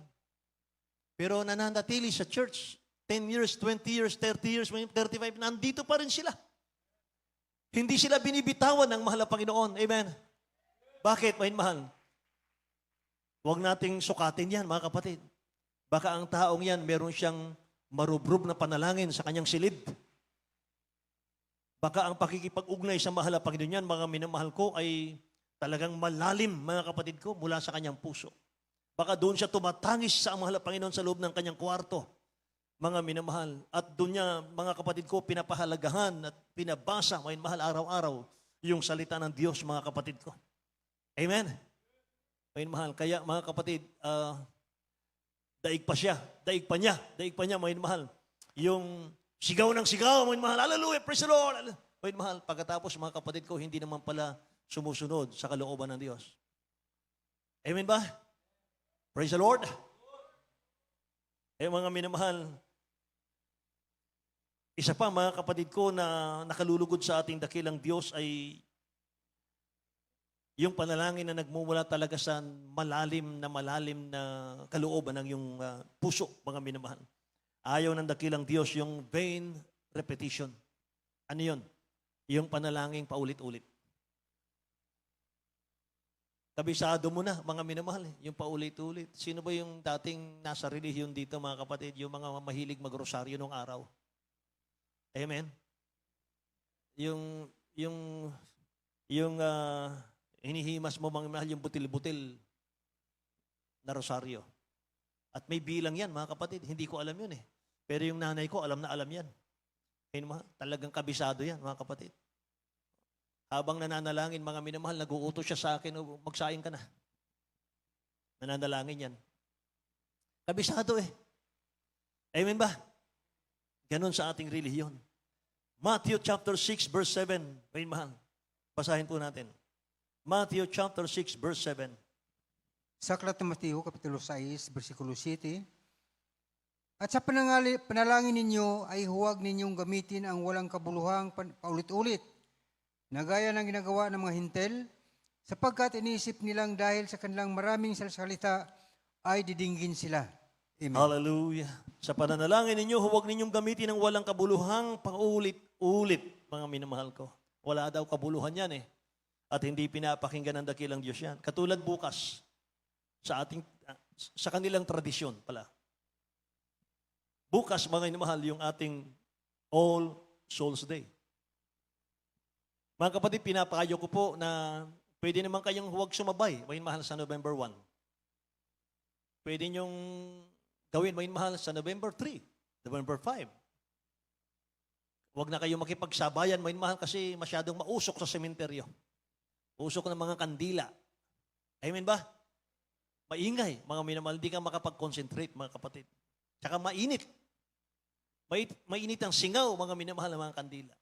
S1: Pero nananatili sa church, 10 years, 20 years, 30 years, 35, nandito pa rin sila. Hindi sila binibitawan ng mahal na Panginoon. Amen? Bakit, mahal? Huwag nating sukatin yan, mga kapatid. Baka ang taong yan, meron siyang marubrub na panalangin sa kanyang silid. Baka ang pakikipag-ugnay sa mahal na Panginoon yan, mga minamahal ko, ay talagang malalim, mga kapatid ko, mula sa kanyang puso. Baka doon siya tumatangis sa mahal na Panginoon sa loob ng kanyang kwarto. Mga minamahal. At doon niya, mga kapatid ko, pinapahalagahan at pinabasa, mga mahal, araw-araw, yung salita ng Diyos, mga kapatid ko. Amen? Mga mahal. Kaya, mga kapatid, daig pa siya, daig pa niya, mga mahal. Yung sigaw ng sigaw, mga mahal, hallelujah, praise the Lord. Mga mahal, pagkatapos, mga kapatid ko, hindi naman pala sumusunod sa kalooban ng Diyos. Amen ba? Praise the Lord. Mga minamahal, isa pa, mga kapatid ko, na nakalulugod sa ating dakilang Diyos ay yung panalangin na nagmumula talaga sa malalim na kalooban ng yung puso, mga minamahal. Ayaw ng dakilang Diyos yung vain repetition. Ano yun? Yung panalangin paulit-ulit. Kabisado mo na, mga minamahal, yung paulit-ulit. Sino ba yung dating nasa relihiyon dito, mga kapatid? Yung mga mahilig magrosaryo nung araw. Amen? Yung hinihimas mo, mga minamahal, yung butil-butil na rosaryo. At may bilang yan, mga kapatid. Hindi ko alam yun eh. Pero yung nanay ko, alam na alam yan. Talagang kabisado yan, mga kapatid. Habang nananalangin, mga minamahal, nag-uutos siya sa akin, magsaing ka na. Nananalangin yan. Kabisado eh. Amen ba? Ganon sa ating relihiyon. Matthew chapter 6 verse 7. May mahal. Basahin po natin. Matthew chapter 6 verse 7.
S3: Sa aklat ng Mateo, Kapitulo 6, versikulo 7, at sa panalangin ninyo ay huwag ninyong gamitin ang walang kabuluhang paulit-ulit, na gaya ng ginagawa ng mga hintel, sapagkat iniisip nilang dahil sa kanilang maraming salsalita ay didinggin sila. Amen.
S1: Hallelujah. Sa pananalangin ninyo, huwag ninyong gamitin ang walang kabuluhang paulit-ulit, mga minamahal ko. Wala daw kabuluhan yan eh. At hindi pinapakinggan ng dakilang Diyos yan. Katulad bukas, sa kanilang tradisyon pala. Bukas, mga minamahal, yung ating All Souls Day. Mga kapatid, pinapayo ko po na pwede naman kayong huwag sumabay, mga minamahal, sa November 1. Pwede niyong gawin, mga minamahal, sa November 3, November 5. Huwag na kayong makipagsabayan, mga minamahal, kasi masyadong mausok sa sementeryo. Usok ng mga kandila. Amen ba? Maingay, mga minamahal, hindi ka makapag-concentrate, mga kapatid. Tsaka mainit. Mainit ang singaw, mga minamahal ng mga kandila.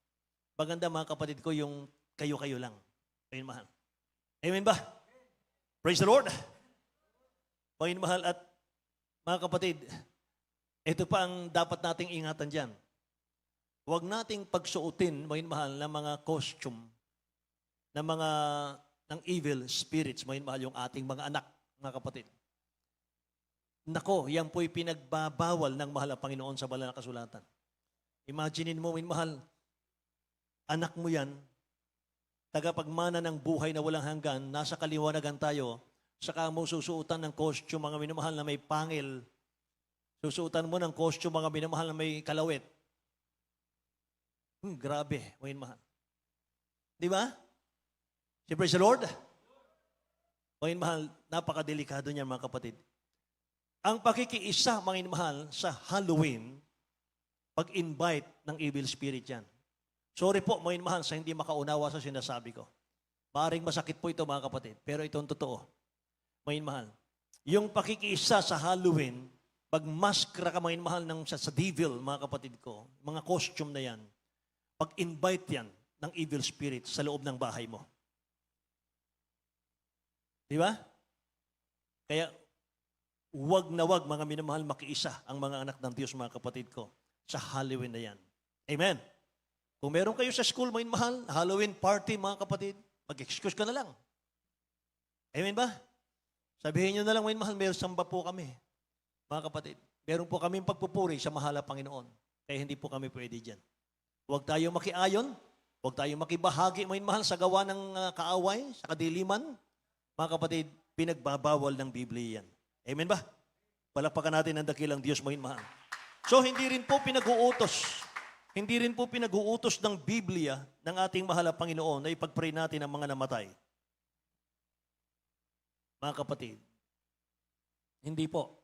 S1: Maganda, mga kapatid ko, yung kayo-kayo lang. Amen, mahal. Amen ba? Praise the Lord. Mga minamahal, at mga kapatid, ito pa ang dapat nating ingatan dyan. Huwag nating pagsuotin, mga minamahal, ng mga costume, ng evil spirits, mga minamahal, yung ating mga anak, mga kapatid. Nako, yan po'y pinagbabawal ng mahal na Panginoon sa banal na kasulatan. Imaginein mo, mahal, anak mo yan, tagapagmana ng buhay na walang hanggan, nasa kaliwanagan tayo, saka mo susuotan ng costume, mga minamahal, na may pangil. Susuotan mo ng costume, mga minamahal, na may kalawit. Grabe, mga minamahal. Di ba? Si praise the Lord. Mga minamahal, napakadelikado niyan, mga kapatid. Ang pakikiisa, mga minamahal, sa Halloween, pag-invite ng evil spirit yan. Sorry po, mga minamahal, sa hindi makaunawa sa sinasabi ko. Maaring masakit po ito, mga kapatid, pero ito ang totoo. Mga minamahal, yung pakikiisa sa Halloween, pag-maskara ka, mga minamahal, sa devil, mga kapatid ko, mga costume na yan, pag-invite yan ng evil spirit sa loob ng bahay mo. Di ba? Kaya, wag na wag, mga minamahal, makiisa ang mga anak ng Diyos, mga kapatid ko, sa Halloween na yan. Amen. Kung meron kayo sa school, mga minamahal, Halloween party, mga kapatid, mag-excuse ka na lang. Amen ba? Sabihin nyo na lang, mga minamahal, meron samba po kami, mga kapatid. Meron po kami pagpupuri sa mahal na Panginoon. Kaya hindi po kami pwede dyan. Huwag tayo makiayon, huwag tayo makibahagi, mga minamahal, sa gawa ng kaaway, sa kadiliman. Mga kapatid, pinagbabawal ng Biblia yan. Amen ba? Palakpakan natin ang dakilang Diyos, mga minamahal. So, hindi rin po pinag-uutos ng Biblia ng ating mahal na Panginoon na ipag-pray natin ang mga namatay. Mga kapatid, hindi po.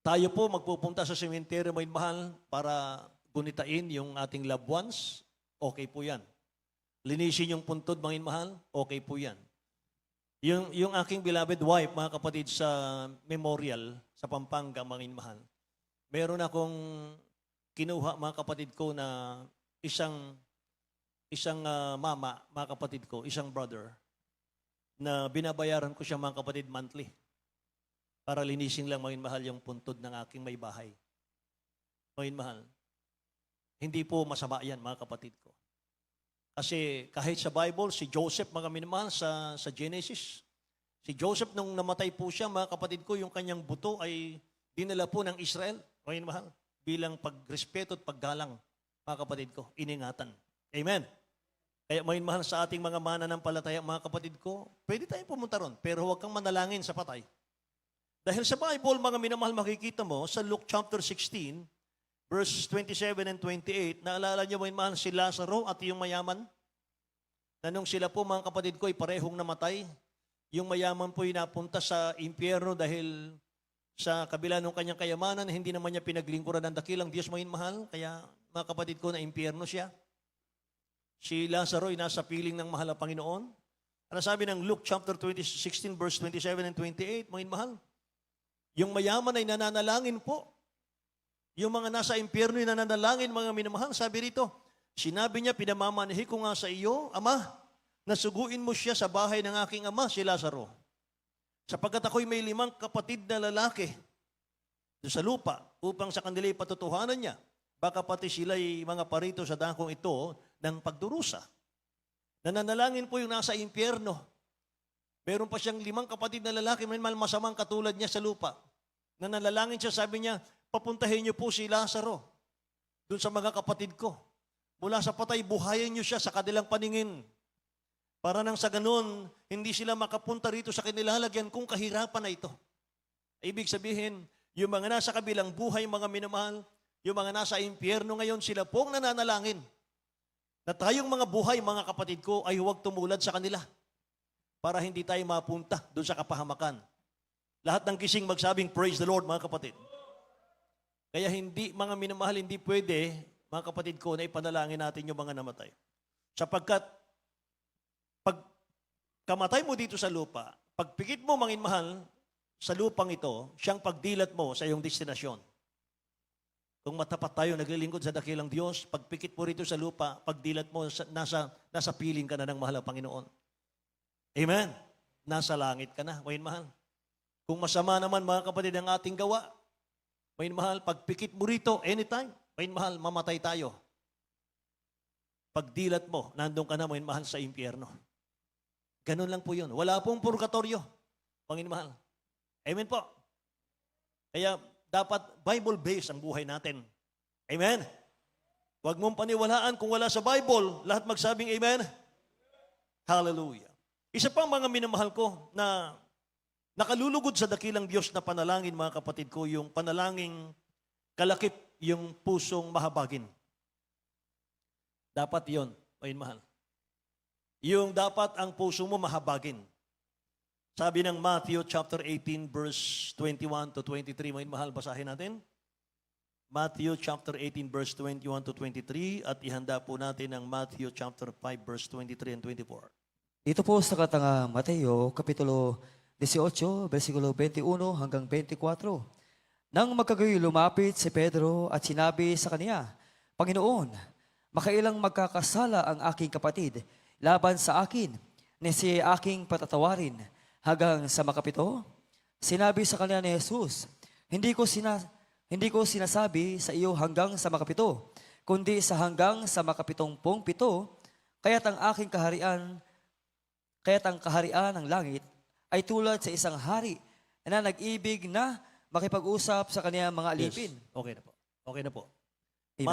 S1: Tayo po magpupunta sa sementeryo, mga minamahal, para gunitain yung ating loved ones, okay po yan. Linisin yung puntod, mga minamahal, okay po yan. Yung aking beloved wife, mga kapatid, sa memorial, sa Pampanga, mga minamahal, meron akong kinuha, mga kapatid ko, na isang mama, mga kapatid ko, isang brother, na binabayaran ko siya, mga kapatid, monthly, para linisin lang, mga minamahal, yung puntod ng aking may bahay. Mga minamahal, hindi po masama yan, mga kapatid ko. Kasi kahit sa Bible, si Joseph, mga minamahal, sa Genesis, si Joseph, nung namatay po siya, mga kapatid ko, yung kanyang buto ay dinala po ng Israel, mga minamahal, bilang pagrespeto at paggalang, mga kapatid ko, iningatan. Amen. Kaya mga minamahal, sa ating mga mananampalataya, mga kapatid ko, pwede tayong pumunta ron, pero huwag kang manalangin sa patay. Dahil sa Bible, mga minamahal, makikita mo, sa Luke chapter 16, verse 27 and 28, naalala niyo ba yung mahal si Lazaro at yung mayaman? Na nung sila po, mga kapatid ko, ay parehong namatay. Yung mayaman po ay napunta sa impyerno dahil sa kabila ng kanyang kayamanan, hindi naman niya pinaglingkuran ng dakilang Diyos, mga mahal. Kaya, mga kapatid ko, na impyerno siya. Si Lazaro ay nasa piling ng mahal na Panginoon. Ano sabi ng Luke chapter 16, verse 27 and 28, mga mahal? Yung mayaman ay nananalangin po. Yung mga nasa impyerno yung nananalangin, mga minamahal, sabi rito, sinabi niya, pinamamanahi ko nga sa iyo, Ama, nasuguin mo siya sa bahay ng aking ama, si Lazaro. Sapagkat ako'y may 5 kapatid na lalaki doon sa lupa upang sa kanila patutuhanan niya. Baka pati sila'y mga parito sa dakong ito ng pagdurusa. Nananalangin po yung nasa impyerno. Meron pa siyang 5 kapatid na lalaki, may masamang katulad niya sa lupa. Nananalangin siya, sabi niya, papuntahin niyo po si Lazaro doon sa mga kapatid ko. Mula sa patay, buhayin niyo siya sa kanilang paningin. Para nang sa ganun, hindi sila makapunta rito sa kanilalagyan kung kahirapan na ito. Ibig sabihin, yung mga nasa kabilang buhay, mga minamahal, yung mga nasa impyerno ngayon, sila pong nananalangin na tayong mga buhay, mga kapatid ko, ay huwag tumulad sa kanila para hindi tayo mapunta doon sa kapahamakan. Lahat ng kising magsabing, praise the Lord, mga kapatid. Kaya hindi, mga minamahal, hindi pwede, mga kapatid ko, na ipanalangin natin yung mga namatay. Sapagkat, pag kamatay mo dito sa lupa, pagpikit mo, mga mahal, sa lupang ito, siyang pagdilat mo sa iyong destinasyon. Kung matapat tayo, naglilingkod sa dakilang Diyos, pagpikit mo rito sa lupa, pagdilat mo, nasa piling ka na ng mahal na Panginoon. Amen? Nasa langit ka na, mga mahal. Kung masama naman, mga kapatid, ang ating gawa, mga mahal, pagpikit mo rito, anytime, mga mahal, mamatay tayo. Pagdilat mo, nandun ka na, mga mahal, sa impyerno. Ganun lang po yun. Wala pong purgatorio, mga mahal. Amen po. Kaya dapat Bible-based ang buhay natin. Amen? Huwag mong paniwalaan kung wala sa Bible, lahat magsabing amen? Hallelujah. Isa pang mga minamahal ko na nakalulugod sa dakilang Diyos na panalangin, mga kapatid ko, yung panalangin kalakip yung pusong mahabagin. Dapat yon, mahal. Yung dapat ang puso mo mahabagin. Sabi ng Matthew chapter 18 verse 21 to 23, mahal, basahin natin. Matthew chapter 18 verse 21 to 23 at ihanda po natin ang Matthew chapter 5 verse 23 and 24.
S2: Dito po sa katanga Mateo, Kapitulo 18, versikulo 21 hanggang 24. Nang magkagayoy lumapit si Pedro at sinabi sa kaniya, Panginoon, makailang magkakasala ang aking kapatid laban sa akin, na siya aking patatawarin hanggang sa makapito? Sinabi sa kanya ni Jesus, hindi ko sinasabi sa iyo hanggang sa makapito, kundi sa hanggang sa makapitongpong pito, kaya't ang kaharian ng langit ay tulad sa isang hari na nag-ibig na makipag-usap sa kanyang mga alipin.
S1: Yes. Okay na po. Okay na po.
S2: Amen.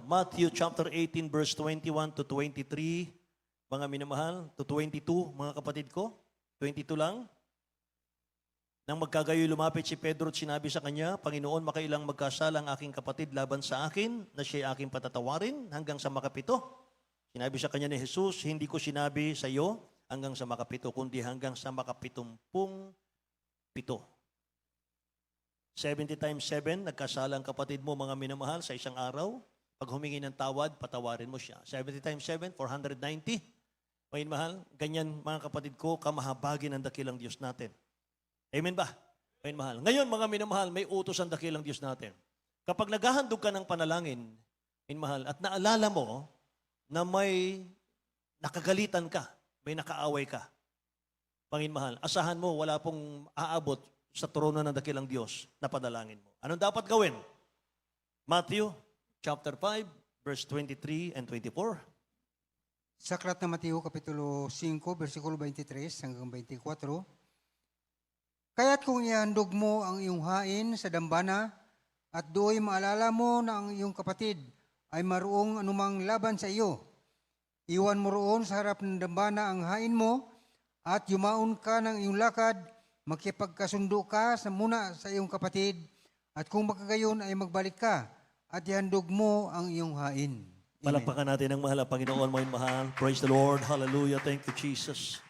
S1: Matthew chapter 18 verse 21 to 23, mga minamahal, to 22, mga kapatid ko. 22 lang. Nang magkagayoy lumapit si Pedro at sinabi sa kanya, Panginoon, makailang magkasala ang aking kapatid laban sa akin, na siya aking patatawarin hanggang sa makapito. Sinabi sa kanya ni Jesus, hindi ko sinabi sa iyo hanggang sa makapito, kundi hanggang sa makapitumpung pito. 70 times 7, nagkasala ang kapatid mo, mga minamahal, sa isang araw. Pag humingi ng tawad, patawarin mo siya. 70 times 7, 490. Mga minamahal, ganyan mga kapatid ko, kamahabagin ang dakilang Diyos natin. Amen ba? Mga minamahal. Ngayon, mga minamahal, may utos ang dakilang Diyos natin. Kapag naghahandog ka ng panalangin, minamahal, at naalala mo na may nakagalitan ka, may nakaaway ka, Panginmahal, asahan mo, wala pong aabot sa trono ng dakilang Diyos na panalangin mo. Anong dapat gawin? Matthew chapter 5, verse 23 and 24.
S3: Sa aklat ng Mateo, Kapitulo 5, versikulo 23 hanggang 24. Kaya't kung ihandog mo ang iyong hain sa dambana at do'y maalala mo na ang iyong kapatid ay maroong anumang laban sa iyo, iwan mo roon sa harap ng dambana ang hain mo at yumaon ka ng iyong lakad, makipagkasundo ka muna sa iyong kapatid at kung makagayon ay magbalik ka at ihandog mo ang iyong hain. Amen.
S1: Palakpakan natin ang mahal na Panginoon, mga mahal. Praise the Lord. Hallelujah. Thank you, Jesus.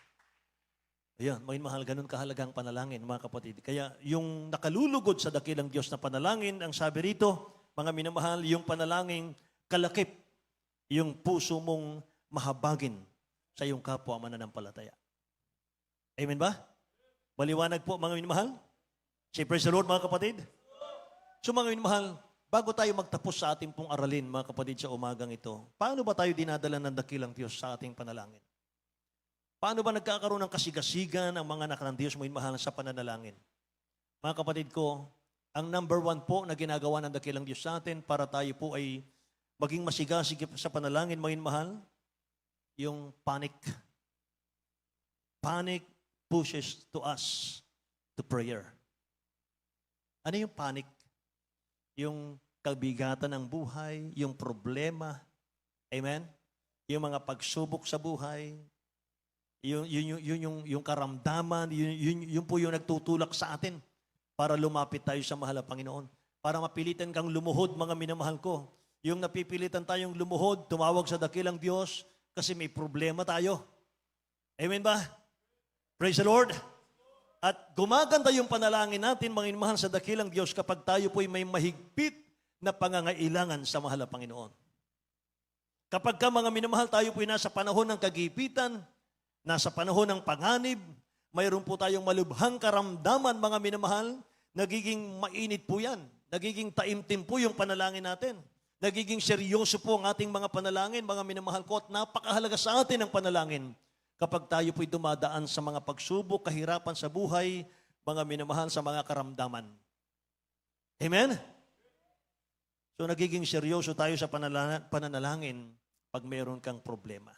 S1: Ayan, mga mahal, ganun kahalagang panalangin, mga kapatid. Kaya yung nakalulugod sa dakilang Diyos na panalangin, ang sabi rito, mga minamahal, yung panalangin kalakip, yung puso mong mahabagin sa iyong kapwa mananampalataya. Amen ba? Maliwanag po, mga minamahal? Say praise the Lord, mga kapatid. So mga minamahal, bago tayo magtapos sa ating pong aralin, mga kapatid, sa umagang ito, paano ba tayo dinadala ng dakilang Diyos sa ating panalangin? Paano ba nagkakaroon ng kasigasigan ang mga anak ng Diyos mo mahal sa pananalangin? Mga kapatid ko, ang number 1 po na ginagawa ng dakilang Diyos sa atin para tayo po ay maging masigasig sa panalangin, mga mahal, yung panic. Panic pushes to us to prayer. Ano yung panic? Yung kabigatan ng buhay, yung problema, amen? Yung mga pagsubok sa buhay, yung karamdaman, yun po yung nagtutulak sa atin para lumapit tayo sa mahal na Panginoon. Para mapilitan kang lumuhod, mga minamahal ko. Yung napipilitan tayong lumuhod, tumawag sa dakilang Diyos kasi may problema tayo. Amen ba? Praise the Lord. At gumaganda yung panalangin natin, mga minamahal, sa dakilang Diyos kapag tayo po'y may mahigpit na pangangailangan sa mahal na Panginoon. Kapag ka, mga minamahal, tayo po'y nasa panahon ng kagipitan, nasa panahon ng panganib, mayroon po tayong malubhang karamdaman, mga minamahal, nagiging mainit po yan. Nagiging taimtim po yung panalangin natin. Nagiging seryoso po ang ating mga panalangin, mga minamahal ko, at napakahalaga sa atin ang panalangin. Kapag tayo po'y dumadaan sa mga pagsubok, kahirapan sa buhay, mga minamahal, sa mga karamdaman. Amen? So nagiging seryoso tayo sa pananalangin pag mayroon kang problema.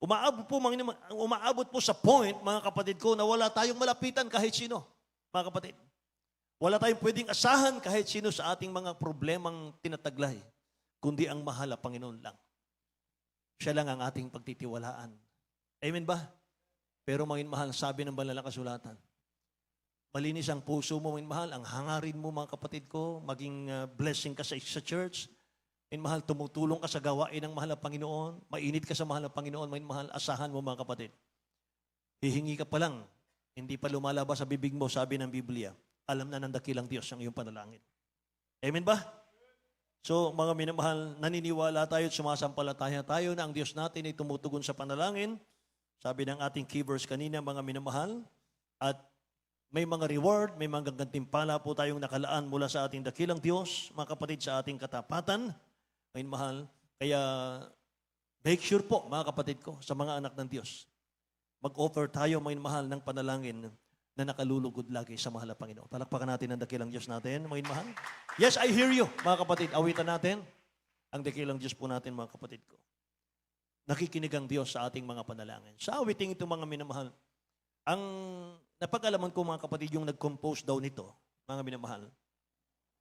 S1: Umaabot po sa point, mga kapatid ko, na wala tayong malapitan kahit sino, mga kapatid. Wala tayong pwedeng asahan kahit sino sa ating mga problemang tinataglay, kundi ang mahal na Panginoon lang. Siya lang ang ating pagtitiwalaan. Amen ba? Pero mga mahal, sabi ng banal na kasulatan, malinis ang puso mo, mga mahal, ang hangarin mo, mga kapatid ko, maging blessing ka sa church. Mahal, tumutulong ka sa gawain ng mahal na Panginoon. Mainit ka sa mahal na Panginoon. Mahal, asahan mo, mga kapatid. Hihingi ka pa lang. Hindi pa lumalabas sa bibig mo, sabi ng Biblia. Alam na ng dakilang Diyos ang iyong panalangin. Amen ba? So, mga minamahal, naniniwala tayo at sumasampalataya tayo na ang Diyos natin ay tumutugon sa panalangin. Sabi ng ating key verse kanina, mga minamahal. At may mga reward, may mga gantimpala po tayong nakalaan mula sa ating dakilang Diyos, mga kapatid, sa ating katapatan. Ngayon, mahal, kaya make sure po, mga kapatid ko, sa mga anak ng Diyos, mag-offer tayo, mga mahal, ng panalangin na nakalulugod lagi sa mahal na Panginoon. Palakpakan natin ang dakilang Diyos natin, mga mahal. Yes, I hear you, mga kapatid. Awitan natin ang dakilang Diyos po natin, mga kapatid ko. Nakikinig ang Diyos sa ating mga panalangin. Sa awiting ito, mga minamahal, ang napag-alaman ko, mga kapatid, yung nag-compose daw nito, mga minamahal,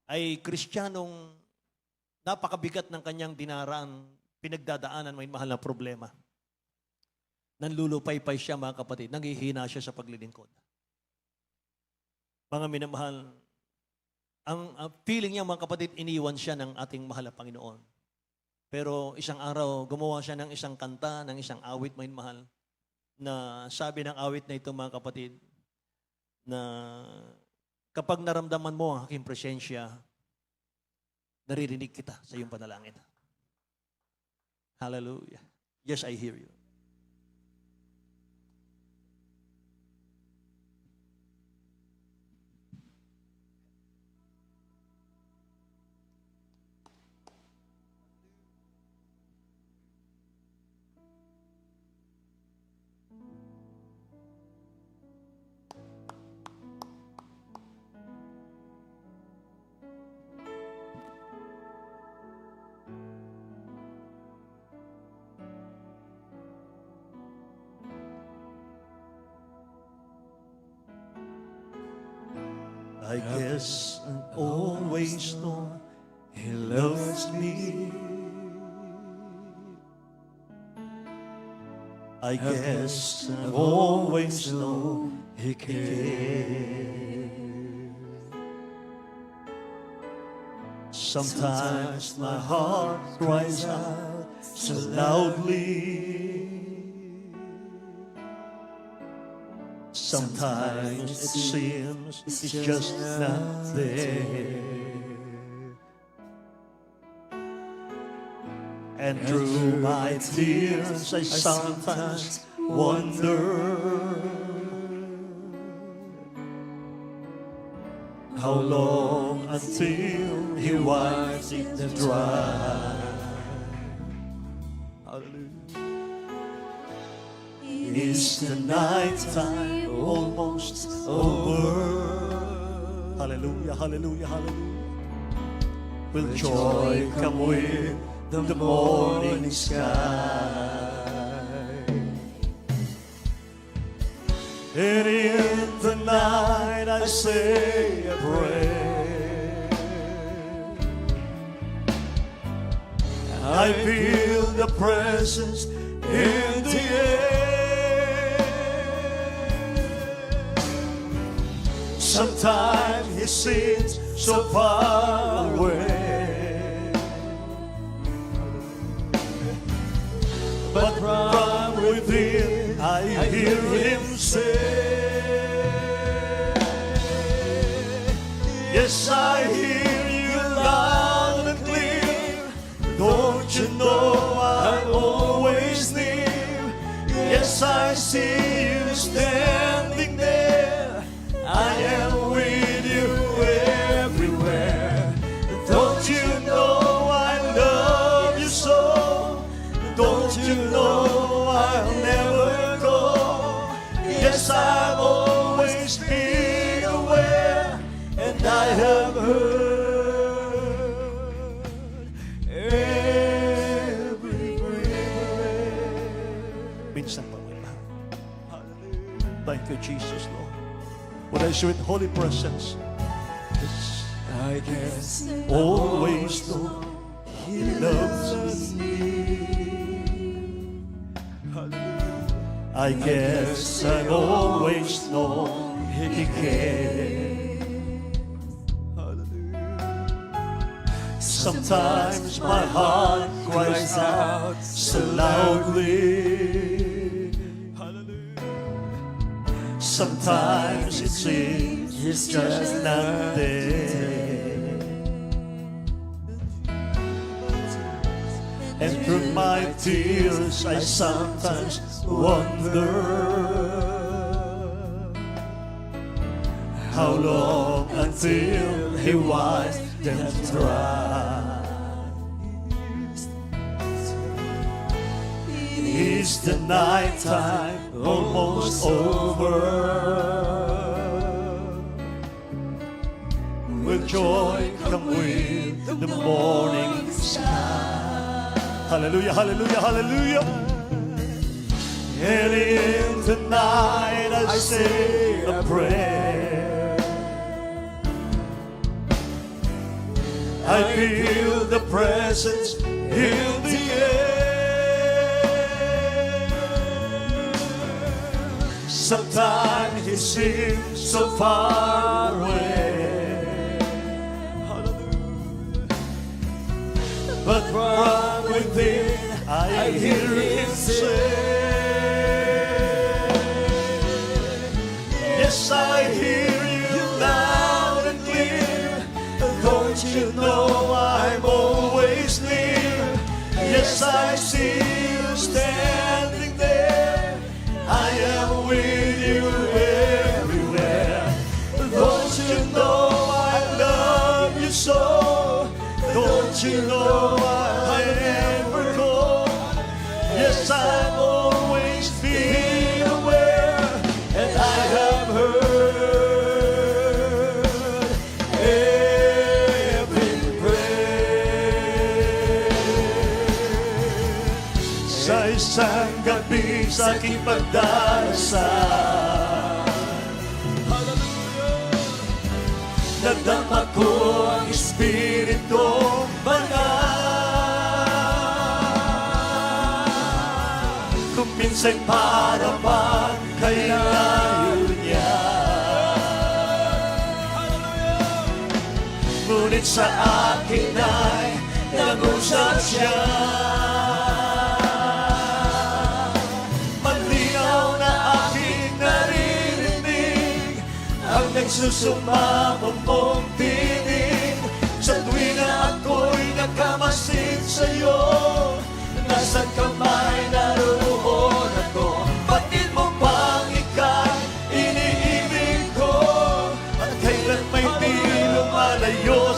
S1: ay Kristiyanong napakabigat ng kanyang dinaraan, pinagdadaanan, may mahal na problema. Nanlulupaypay siya, mga kapatid, nanghihina siya sa paglilingkod. Mga minamahal, ang feeling niya, mga kapatid, iniwan siya ng ating mahal na Panginoon. Pero isang araw, gumawa siya ng isang kanta, ng isang awit, may mahal, na sabi ng awit na ito, mga kapatid, na kapag naramdaman mo ang aking presensya, naririnig kita sa iyong panalangin. Hallelujah. Yes, I hear you. I guess I always know He loves me. I guess I always know He cares. Sometimes my heart cries out so loudly. Sometimes it seems it's just not there. And through my tears I sometimes wonder how long until He wipes it dry. Hallelujah. Is the night time almost over? Hallelujah, hallelujah, hallelujah. Will joy come with the morning sky? And in the night I say a prayer. I feel the presence in the air. Sometimes He seems so far away, but from within I hear Him say, yes, I hear you loud and clear. Don't you know I'm always near? Yes, I see you standing there. I am with you everywhere. Don't you know I love you so? Don't you know I'll never go? Yes, I've always been aware, and I have heard every prayer. Minsan pa may mahal. Thank you, Jesus, Lord. When I sweet holy presence, yes, I guess always know He loves me. I guess I always know He cares. Sometimes my heart cries out so loudly. Sometimes it seems He's just not there. And through my tears I sometimes wonder how long until He wipes them dry. Is the night time almost over? Will joy come with the morning sky? Hallelujah, hallelujah, hallelujah. And in the night I say a prayer. I feel the presence in the air. Sometimes He seems so far away, but from within I hear Him say, yes, I hear you loud and clear. Don't you know I'm always near? Yes, I see you standing there. I am with you everywhere. Don't you know I love you so? Don't you know I never go? Yes, I've always been aware, and I have heard every prayer. Sa isang gabi sa aking pagdarasal, nadama ko ang Espiritong Banal. Kung minsan para bang kailayo niya, ngunit sa akin ay nag-usap siya. Ang nagsusumamo mong tinig sa tuwing na ako'y nagkamasid sa'yo. Nasaan ka may naroon ako? Batid mo bang ika'y iniibig ko? At kailan may di lumalayo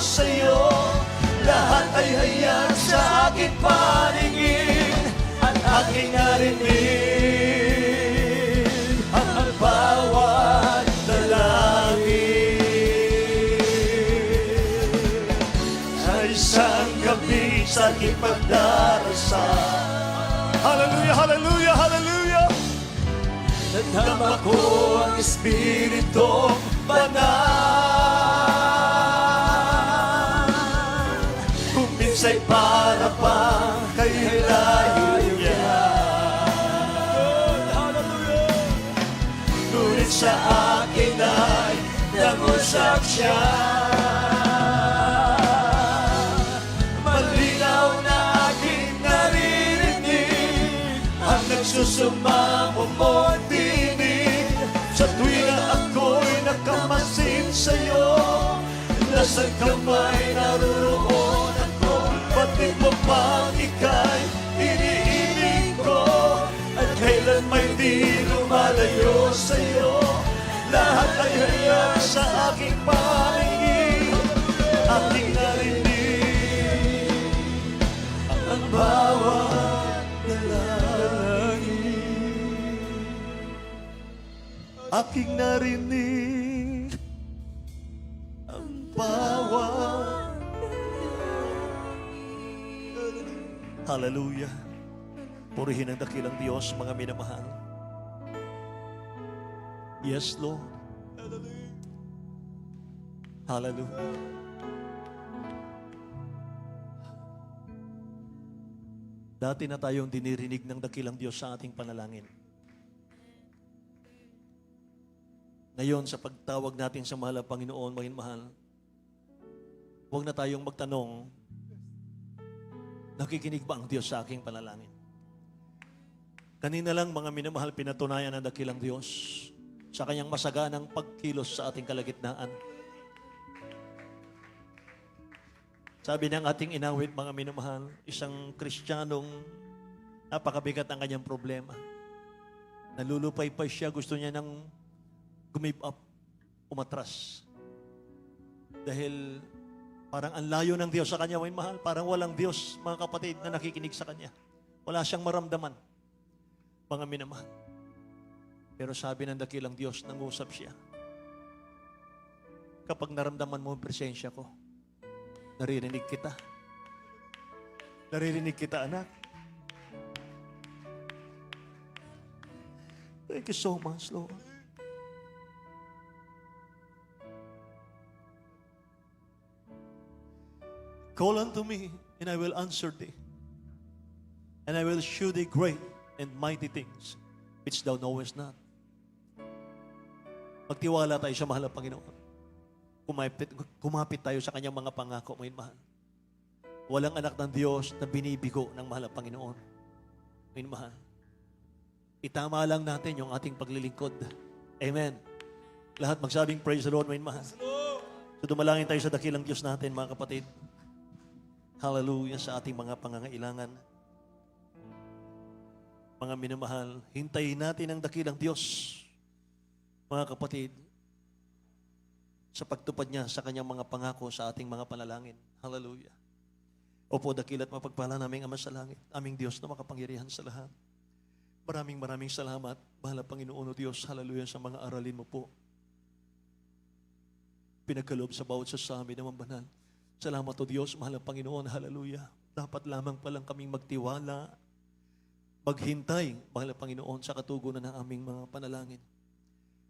S1: nakipagdarasal. Hallelujah, hallelujah, hallelujah. Nadama ko ang Espiritu Banal. Kung minsa'y para pang kay layo niya. Ngunit sa akin ay nangusap siya. Malinaw na aking naririnig ang nagsusumamo mo't tinig. Sa tuwing na ako'y nakamasid sa'yo, nasaan ka may naroon ako. Batid mo pang ika'y iniibig ko, at kailan may di lumalayo sa'yo. Lahat ay hayag sa aking pangingin, aking narinig ang bawat dalangin. Aking narinig ang bawat. Hallelujah. Purihin ang dakilang Diyos, mga minamahal. Yes, Lord. Hallelujah. Dati na tayong dinirinig ng dakilang Diyos sa ating panalangin. Ngayon, sa pagtawag natin sa mahal na Panginoon, mga mahal, huwag na tayong magtanong, nakikinig ba ang Diyos sa aking panalangin? Kanina lang, mga minamahal, pinatunayan ng dakilang Diyos sa kanyang masaganang pagkilos sa ating kalagitnaan. Sabi ng ating inawit, mga minamahal, isang Kristiyanong napakabigat ang kanyang problema. Nalulupay-pay siya, gusto niya nang give up, umatras. Dahil parang ang layo ng Diyos sa kanya, mga mahal. Parang walang Diyos, mga kapatid, na nakikinig sa kanya. Wala siyang maramdaman, mga minamahal. Pero sabi ng dakilang Diyos, nangusap siya. Kapag naramdaman mo ang presensya ko, naririnig kita. Naririnig kita, anak. Thank you so much, Lord. Call unto me, and I will answer thee. And I will shew thee great and mighty things, which thou knowest not. Magtiwala tayo sa mahal na Panginoon. Kumapit tayo sa kanyang mga pangako, mga mahal. Walang anak ng Diyos na binibigo ng mahal na Panginoon. Mga mahal. Itama lang natin yung ating paglilingkod. Amen. Lahat magsabing praise the Lord, mga mahal. So dumalangin tayo sa dakilang Diyos natin, mga kapatid. Hallelujah sa ating mga pangangailangan. Mga minamahal, hintayin natin ang dakilang Diyos, mga kapatid, sa pagtupad niya sa kanyang mga pangako sa ating mga panalangin. Hallelujah. Opo, dakilat mapagpala naming Ama sa langit, aming Diyos na makapangyarihan sa lahat. Maraming salamat, mahal na Panginoon o Diyos, hallelujah, sa mga aralin mo po. Pinagkaloob sa bawat sa amin naman banal. Salamat o Diyos, mahal na Panginoon, hallelujah. Dapat lamang palang kaming magtiwala, maghintay, mahal na Panginoon, sa katugunan ng aming mga panalangin.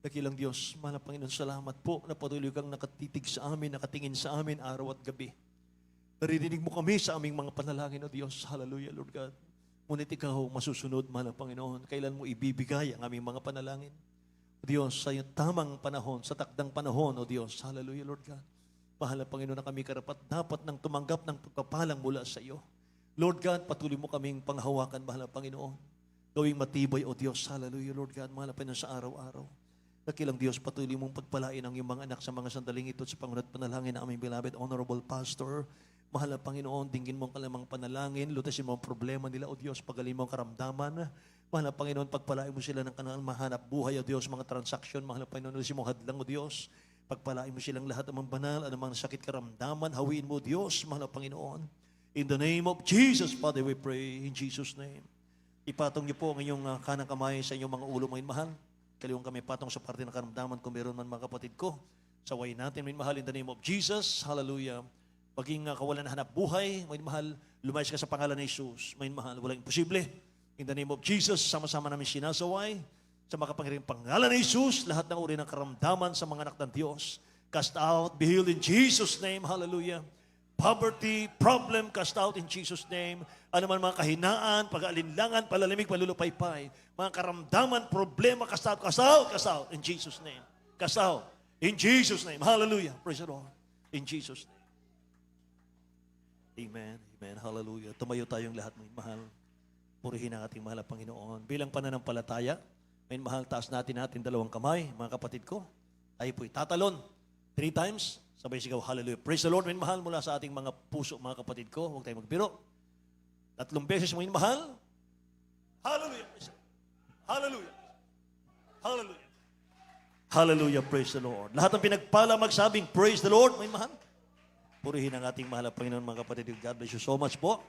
S1: Dakilang Diyos, mahal na Panginoon, salamat po na patuloy kang nakatitig sa amin, nakatingin sa amin araw at gabi. Naririnig mo kami sa aming mga panalangin, O Diyos. Hallelujah, Lord God. Ngunit ikaw masusunod, mahal na Panginoon, kailan mo ibibigay ang aming mga panalangin. O Diyos, sa tamang panahon, sa takdang panahon, O Diyos. Hallelujah, Lord God. Mahal na Panginoon, na kami karapat dapat nang tumanggap ng pagpapalang mula sa iyo. Lord God, patuloy mo kaming panghawakan, mahal na Panginoon. Gawing matibay, O Diyos. Hallelujah, Lord God. Mahal na Panginoon, sa araw-araw. Dakilang Diyos, patuloy mong pagpalain ang iyong mga anak sa mga sandaling ito sa pangunat panalangin na aming beloved, honorable pastor. Mahal na Panginoon, dinggin mo ang kalamang panalangin, lutasin mo ang problema nila, O Diyos, pagaling mo ang karamdaman. Mahal na Panginoon, pagpalain mo sila ng kanilang mahanap buhay, O Diyos, mga transaksyon. Mahal na Panginoon, lutasin mo hadlang, O Diyos. Pagpalain mo silang lahat ng mga banal, anumang sakit karamdaman, hawiin mo, Diyos, mahal na Panginoon. In the name of Jesus, Father, we pray in Jesus' name. Ipatong niyo po ang inyong kanang kamay sa inyong mga ulo, mga mahal. Kaliwang kami patong sa parte ng karamdaman kung meron man, mga kapatid ko. Sawayin natin, mga mahal, in the name of Jesus. Hallelujah. Maging kawalan na hanap buhay, may mahal, lumayas ka sa pangalan ni Jesus. May mahal, walang imposible. In the name of Jesus, sama-sama namin sinasaway sa makapangyarihang pangalan ni Jesus, lahat ng uri ng karamdaman sa mga anak ng Diyos. Cast out, be healed in Jesus' name. Hallelujah. Poverty, problem, cast out in Jesus' name. Ano man mga kahinaan, pag-aalinlangan, palalimig, palulupaypay. Mga karamdaman, problema, cast out, cast out, cast out in Jesus' name. Cast out in Jesus' name. Hallelujah. Praise the Lord. In Jesus' name. Amen. Amen. Hallelujah. Tumayo tayong lahat, mga mahal. Purihin ang ating mahal na Panginoon. Bilang pananampalataya, may mahal, taas natin dalawang kamay, mga kapatid ko. Tayo po'y tatalon 3 times. Sabay sigaw, hallelujah. Praise the Lord, may mahal, mula sa ating mga puso, mga kapatid ko. Huwag tayo magbiro. 3 beses, may mahal. Hallelujah. Hallelujah. Hallelujah. Hallelujah. Praise the Lord. Lahat ng pinagpala magsabing, praise the Lord, may mahal. Purihin ang ating mahal na Panginoon, mga kapatid. God bless you so much po.